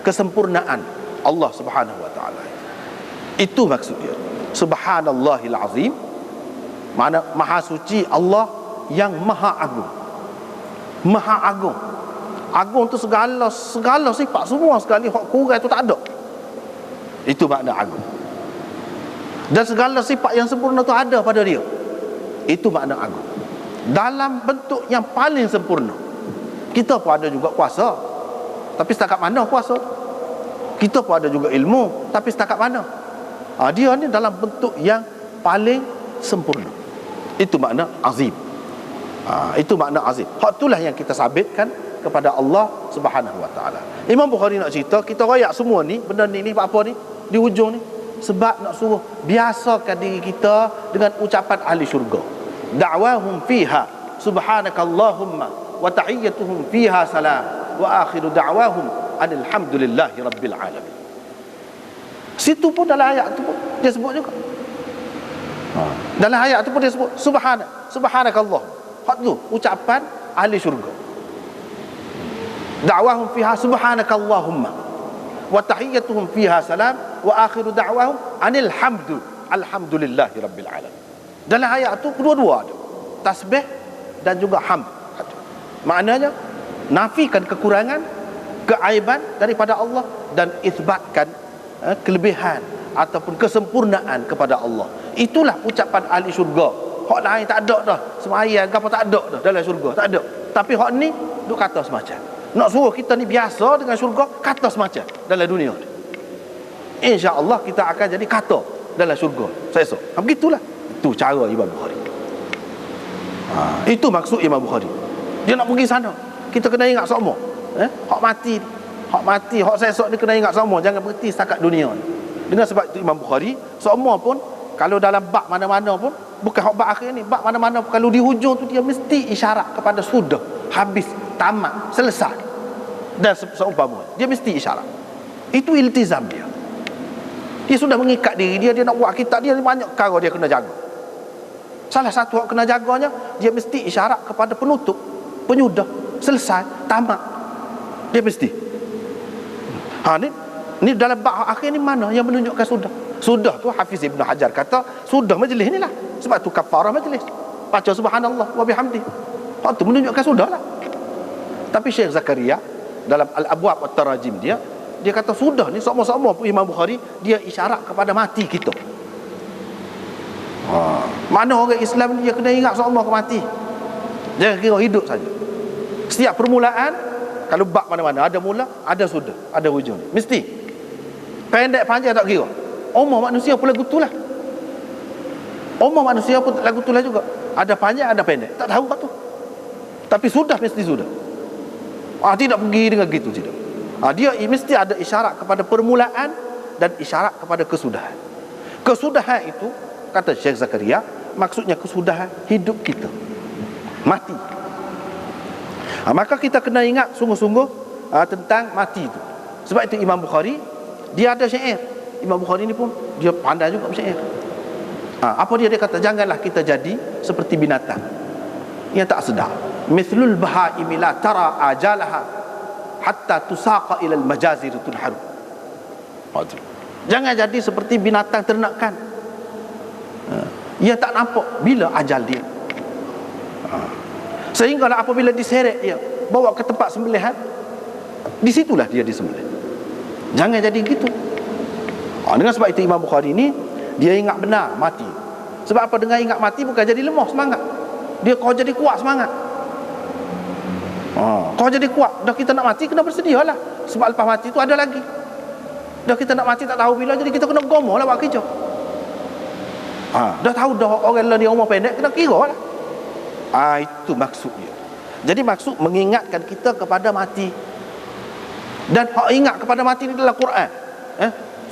Speaker 3: kesempurnaan Allah Subhanahu wa taala. Itu maksudnya subhanallahil azim, makna maha suci Allah yang maha agung. Maha agung. Agung tu segala sifat semua sekali, hak kurang tu tak ada. Itu makna agung. Dan segala sifat yang sempurna tu ada pada dia. Itu makna agung. Dalam bentuk yang paling sempurna. Kita pun ada juga kuasa, tapi setakat mana kuasa? Kita pun ada juga ilmu, tapi setakat mana? Dia ni dalam bentuk yang paling sempurna. Itu makna azim. Itu makna azim. Hak itulah yang kita sabitkan kepada Allah Subhanahu wa taala. Imam Bukhari nak cerita, kita royak semua ni, benda ni apa ni di hujung ni, sebab nak suruh biasakan diri kita dengan ucapan ahli syurga. Da'wahum fiha subhanakallahumma wa tahiyyatuhum fiha salam wa akhiru da'wahum alhamdulillahi rabbil alamin. Situ pun dalam ayat tu pun dia sebut juga. Dalam ayat tu pun dia sebut subhanakallah. Hak tu ucapan ahli syurga. Da'wahum fiha subhanakallahumma wa tahiyyatuhum fiha salam wa akhiru da'wahum alhamdulillahi rabbil alamin. Dalam ayat tu kedua-dua ada, tasbih dan juga hamd. Maknanya nafikan kekurangan, keaiban daripada Allah dan isbatkan kelebihan ataupun kesempurnaan kepada Allah. Itulah ucapan ahli syurga. Hak lain tak ada dah, sembahyang apa tak ada dah dalam syurga, tak ada. Tapi hak ni duk kata semacam. Nak suruh kita ni biasa dengan syurga, kata semacam dalam dunia ni. Insya-Allah kita akan jadi kata dalam syurga. Saya begitulah. Itu cara Imam Bukhari. Itu maksud Imam Bukhari. Dia nak pergi sana, kita kena ingat semua. Hak mati, hak sesok ni kena ingat semua. Jangan berhenti setakat dunia ni. Dengan sebab itu Imam Bukhari semua pun kalau dalam bab mana-mana pun Bukan hak bab akhir ni, bab mana-mana kalau di hujung tu dia mesti isyarat kepada sudah, habis, tamat, selesai. Dan seumpama dia mesti isyarat. Itu iltizam dia. Dia sudah mengikat diri dia nak buat kitab dia, banyak perkara dia kena jaga. Salah satu hak kena jaganya, dia mesti isyarat kepada penutup, penyudah, selesai, tamat. Dia mesti. Ni dalam bab akhir ni mana yang menunjukkan sudah? Sudah tu Hafiz Ibn Hajar kata sudah majlis ni lah. Sebab tu kafarah majlis. Baca subhanallah wa bihamdi. Hak tu menunjukkan sudah lah. Tapi Syekh Zakaria dalam Al-Abwab At-Tarajim dia kata sudah ni sama-sama Imam Bukhari dia isyarat kepada mati kita. Mana orang Islam ni dia kena ingat sama ke mati. Jangan kira hidup saja. Setiap permulaan, kalau bab mana-mana ada mula, ada sudah, ada hujung. Mesti. Pendek panjang tak kira. Umur manusia pun lagu tu lah. Umur manusia pun lagu tu lah juga. Ada panjang, ada pendek. Tak tahu kat tu. Tapi sudah mesti sudah. Tidak pergi dengan gitu tidak. Dia mesti ada isyarat kepada permulaan dan isyarat kepada kesudahan. Kesudahan itu kata Syekh Zakaria, maksudnya kesudahan hidup kita, mati. Maka kita kena ingat sungguh-sungguh tentang mati itu. Sebab itu Imam Bukhari dia ada syair. Imam Bukhari ni pun dia pandai juga bersyair. Apa dia kata, janganlah kita jadi seperti binatang yang tak sedar. Mithlul bahaimi la tara ajalaha hatta tusaqa ila al-majazir tunharu. Jangan jadi seperti binatang ternakan. Ia tak nampak bila ajal dia. Sehinggalah apabila diseret dia, bawa ke tempat sembelihan, di situlah dia disembelih. Jangan jadi gitu. Dengan sebab itu Imam Bukhari ni dia ingat benar mati. Sebab apa? Dengan ingat mati bukan jadi lemah semangat. Dia kau jadi kuat semangat. Kau jadi kuat. Dah kita nak mati kena bersedialah. Sebab lepas mati tu ada lagi. Dah kita nak mati tak tahu bila, jadi kita kena gomoh lah buat kerja. Dah tahu dah orang lain dia umur pendek, kena kira lah. Itu maksudnya. Jadi maksud mengingatkan kita kepada mati. Dan hak ingat kepada mati ni dalam Quran.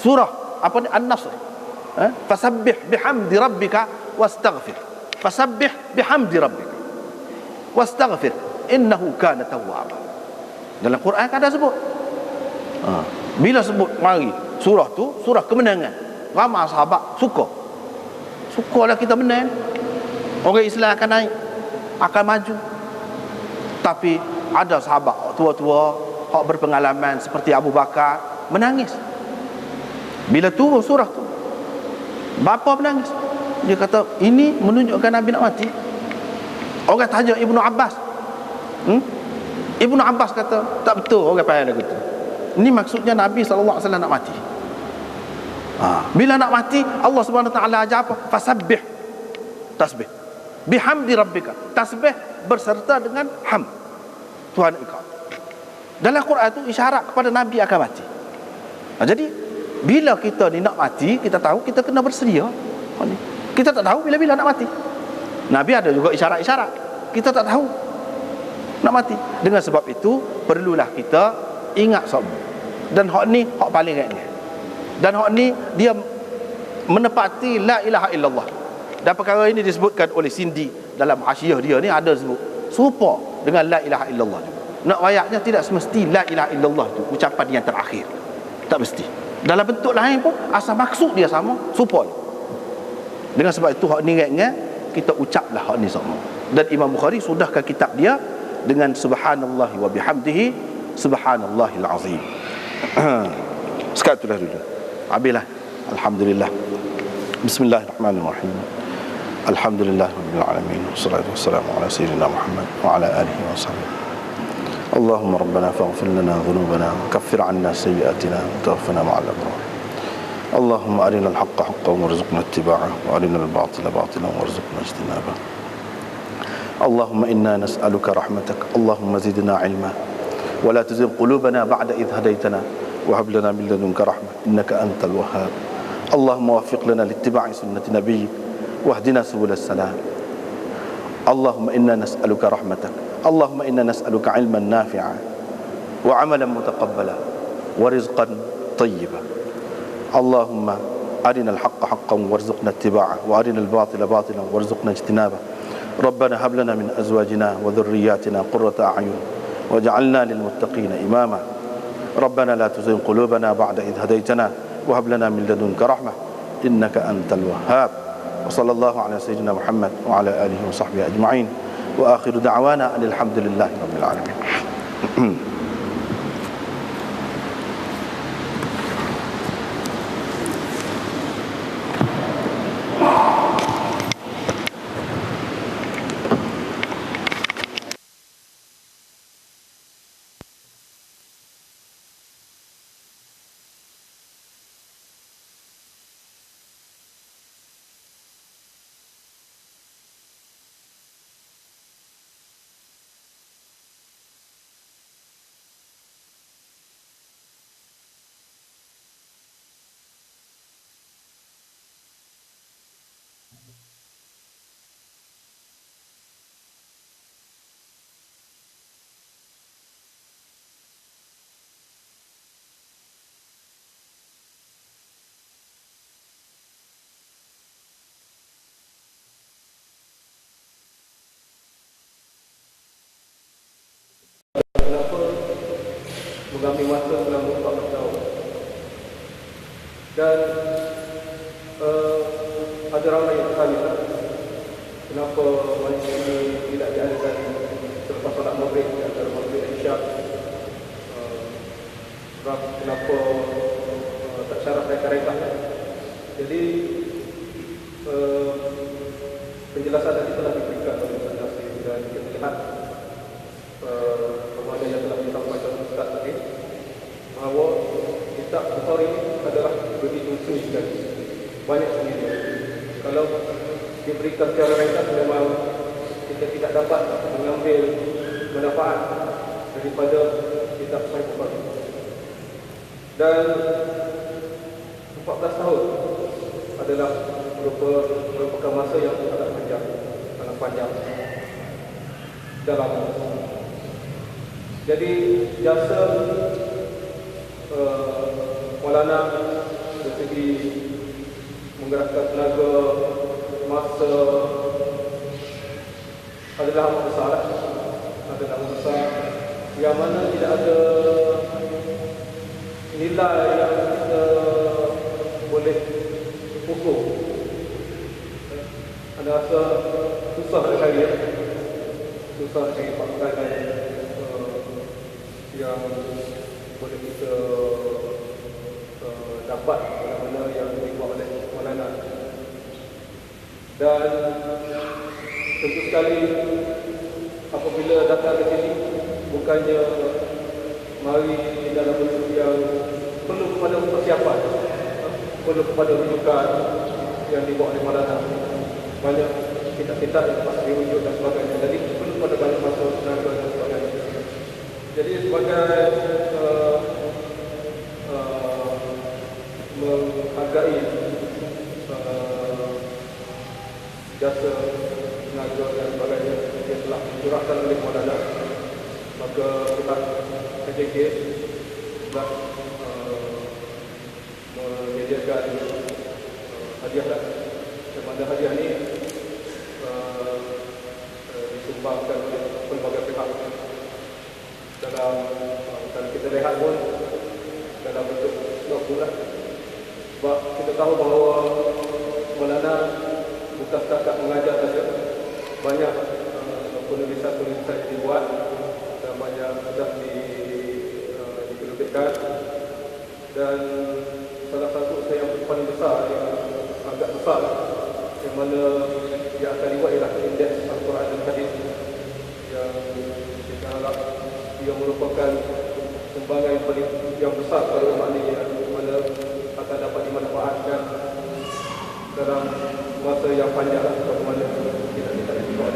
Speaker 3: Surah apa ni, An-Nasr. Fasabbih bihamdi rabbika wastaghfir. Fasabbih bihamdi rabbika wastaghfir innahu kana tawwaba. Dalam Quran kan ada sebut. Bila sebut mari surah tu surah kemenangan, ramai sahabat sukalah kita menang. Orang Islam akan naik, akan maju. Tapi ada sahabat tua-tua hak berpengalaman seperti Abu Bakar menangis bila turun surah tu. Bapa menangis. Dia kata ini menunjukkan Nabi nak mati. Orang tanya Ibnu Abbas. Ibnu Abbas kata tak betul orang faham lagu tu. Ini maksudnya Nabi SAW nak mati. Bila nak mati Allah Subhanahu Wa Taala ajar apa? Fasabbih, tasbih bihamdi rabbika. Tasbih berserta dengan hamd Tuhan engkau. Dalam Quran tu isyarat kepada Nabi akan mati. Jadi bila kita ni nak mati, kita tahu kita kena bersedia. Kita tak tahu bila-bila nak mati. Nabi ada juga isyarat-isyarat. Kita tak tahu nak mati. Dengan sebab itu perlulah kita ingat semua. Dan hak ni hak paling ringan. Dan hak ni dia menepati la ilaha illallah. Dan perkara ini disebutkan oleh Sindi dalam Hasyiah dia ni ada sebut serupa dengan la ilaha illallah juga. Nak ayatnya tidak semesti la ilaha illallah tu ucapan yang terakhir. Tak mesti. Dalam bentuk lain pun asal maksud dia sama, serupa. Dengan sebab itu hak ni ringan, kita ucaplah hak ni sama. Dan Imam Bukhari sudahkan kitab dia dengan subhanallahi wa bihamdihi subhanallahil azim. Sekat itulah dulu. Habislah. Alhamdulillah. Bismillahirrahmanirrahim. Alhamdulillahirabbil alamin. Wassalatu wassalamu ala sayyidina Muhammad wa ala alihi wa sahbihi. Allahumma rabbana faghfir lana dhunubana wa kaffir 'anna sayyi'atina wa tawaffana ma'al abrar. Allahumma arina al-haqqa haqqan warzuqna ittiba'ahu wa arina al-batila batilan warzuqna ijtinabah. Allahumma inna nas'aluka rahmatak. Allahumma zidna 'ilma wa la tuzigh qulubana ba'da idh hadaytana wa hab lana min ladunka rahmah innaka antal wahhab. Allahumma waffiq lana liittiba'i sunnati nabiyyik wahdina subulas salam. Allahumma inna nas'aluka rahmatak. Allahumma inna nas'aluka 'ilman nafi'a wa 'amalan mutaqabbala wa rizqan tayyiba. Allahumma أرنا الحق حقا وارزقنا اتباعه وأرنا الباطل باطلا وارزقنا اجتنابه ربنا هب لنا من أزواجنا وذرياتنا قرة أعين واجعلنا للمتقين إماما ربنا لا تزغ قلوبنا بعد إذ هديتنا وهب لنا من لدنك رحمة إنك أنت الوهاب وصلى الله على سيدنا محمد وعلى آله وصحبه أجمعين وآخر دعوانا أن الحمد لله رب العالمين.
Speaker 2: Kenapa mengambil masa selama 14 tahun? Dan ada ramai yang bertanya kenapa majlis ini tidak diadakan selepas solat maghrib di antara maghrib dan isyak. Kenapa tak syarat reka-rekanya. Jadi penjelasan tadi telah diberikan oleh Ustaz Nasir dan kita melihat kepada yang telah disampaikan Ustaz tadi bahawa kitab Bukhari adalah begitu seni sekali, banyak seninya. Kalau diberikan secara ringkas memang kita tidak dapat mengambil manfaat daripada kitab Sahih Bukhari. Dan 14 tahun adalah merupakan masa yang sangat panjang dalam. Jadi jasa Maulana dari segi menggerakkan tenaga, masa adalah amat besar, yang mana tidak ada nilai yang kita boleh ukur. Ada rasa susah nak cari pakaian yang boleh kita dapat mana-mana yang dibuat oleh Maulana. Dan tentu sekali apabila datang ke sini bukannya mari dalam bentuk yang perlu kepada persiapan, perlu kepada rujukan yang dibuat oleh Maulana. Banyak kitab-kitab yang dapat dirujuk dan sebagainya. Jadi perlu kepada banyak masa, tenaga dan sebagainya. Jadi sebagai menghargai jasa tenaga dan sebagainya yang telah dicurahkan oleh Maulana, maka kita KJK telah menyediakan hadiah lah. Yang mana hadiah ini disumbangkan oleh pelbagai pihak. Dalam kalau kita lihat pun dalam bentuk notebook lah. Sebab kita tahu bahawa Maulana bukan setakat mengajar saja, banyak penulisan-penulisan yang dibuat dan banyak sudah diterbitkan. Dan salah satu usaha yang paling besar, yang agak besar, yang mana yang akan dibuat ialah indeks Al-Quran dan Hadis, yang kita harap ia merupakan sumbangan yang besar pada umat ini, yang mana akan dapat dimanfaatkan dalam masa yang panjang bagaimana kita dibuat.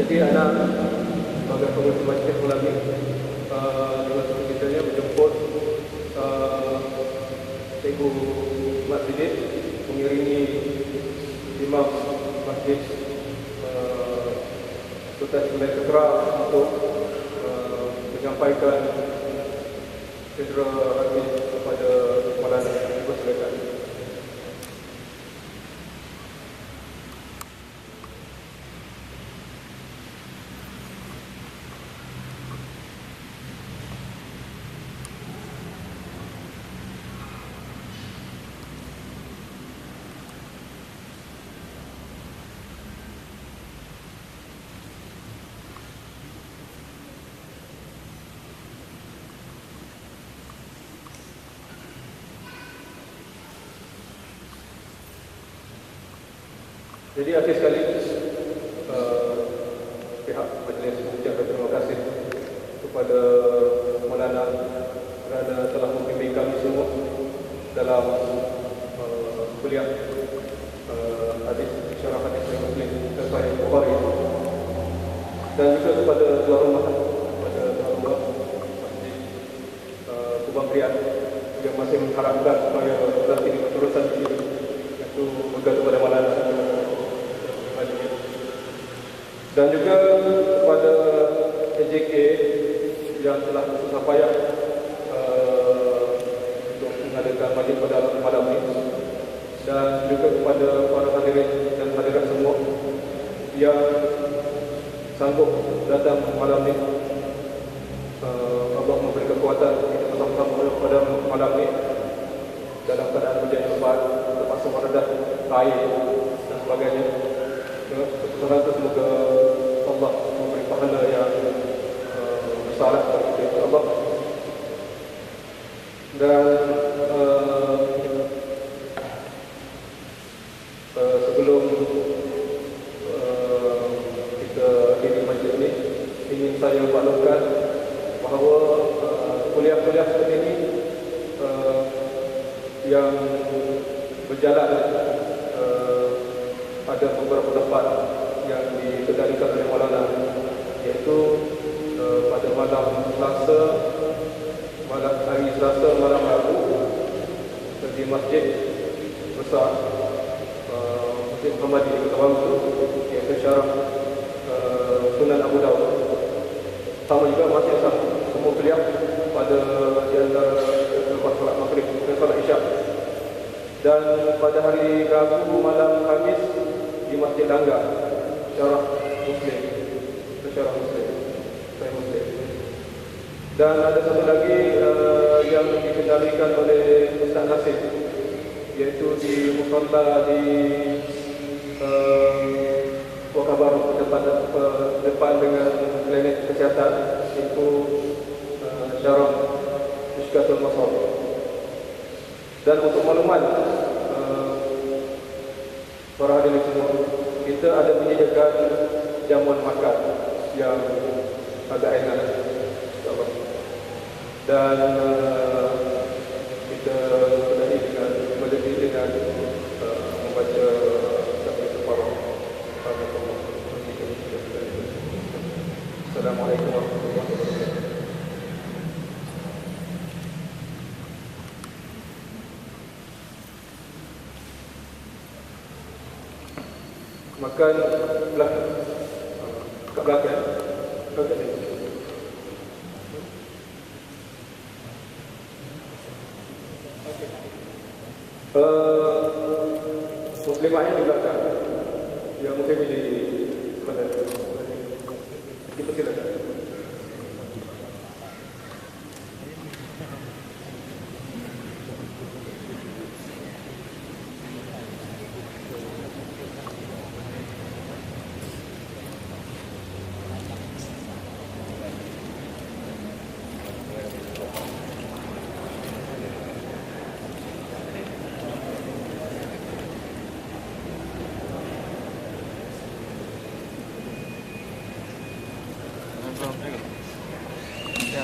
Speaker 2: Jadi anak sebagai pengurus majlis ulama dengan sebagainya menjemput Cikgu Masjid mengiringi Imam Masjid Sultan Ismail Ketra untuk menyampaikan cedera hadis kepada Maulana. Persilakan. Jadi akhir sekali pihak majlis mengucapkan terima kasih kepada Maulana kerana telah membimbing kami semua dalam kuliah hadis syarah hadis Muslim dan Sahih Bukhari, dan juga kepada tuan rumah Masjid Kubang Krian yang masih mengharapkan supaya nanti di keterusan ini itu bergantung kepada Maulana, dan juga kepada AJK yang telah bersusah payah untuk mengadakan majlis pada malam ini, dan juga kepada para hadirin dan hadirat semua yang sanggup datang malam ini. Allah memberi kekuatan kita bersama-sama pada malam ini dalam keadaan hujan yang lebat, terpaksa meredah air dan sebagainya. Semoga Allah memberi pahala yang besar kepada kita, Allah. Dan sebelum kita akhiri majlis ini, ingin saya maklumkan bahawa kuliah-kuliah seperti ini yang berjalan ada beberapa tempat yang dikendalikan oleh Maulana, iaitu pada malam Selasa, hari Selasa malam Rabu di masjid besar Masjid Muhammadi di Kota Baru, iaitu syarah Sunan Abu Dawud. Sama juga masih sama semua kuliah pada di antara lepas solat Maghrib dan solat Isyak. Dan pada hari Rabu malam Khamis di Masjid Langgar, syarah Muslim, syarah Muslim, Sahih Muslim. Dan ada satu lagi yang dikendalikan oleh Ustaz Nasib, iaitu di Musalla di Kota Baru depan dengan klinik kesihatan, itu syarah Mishkatul Masabih. Dan untuk makluman para hadirin semua, kita ada menyediakan jamuan makan yang agak enak, insyaAllah. Dan kita sudahi dengan membaca Syafiq Al-Farah. Assalamualaikum warahmatullahi wabarakatuh. Makan belakang, kat belakang, belakang ni. Muslimahnya di belakang, yang mungkin di sebelah. Dipersilakan.
Speaker 4: Ya.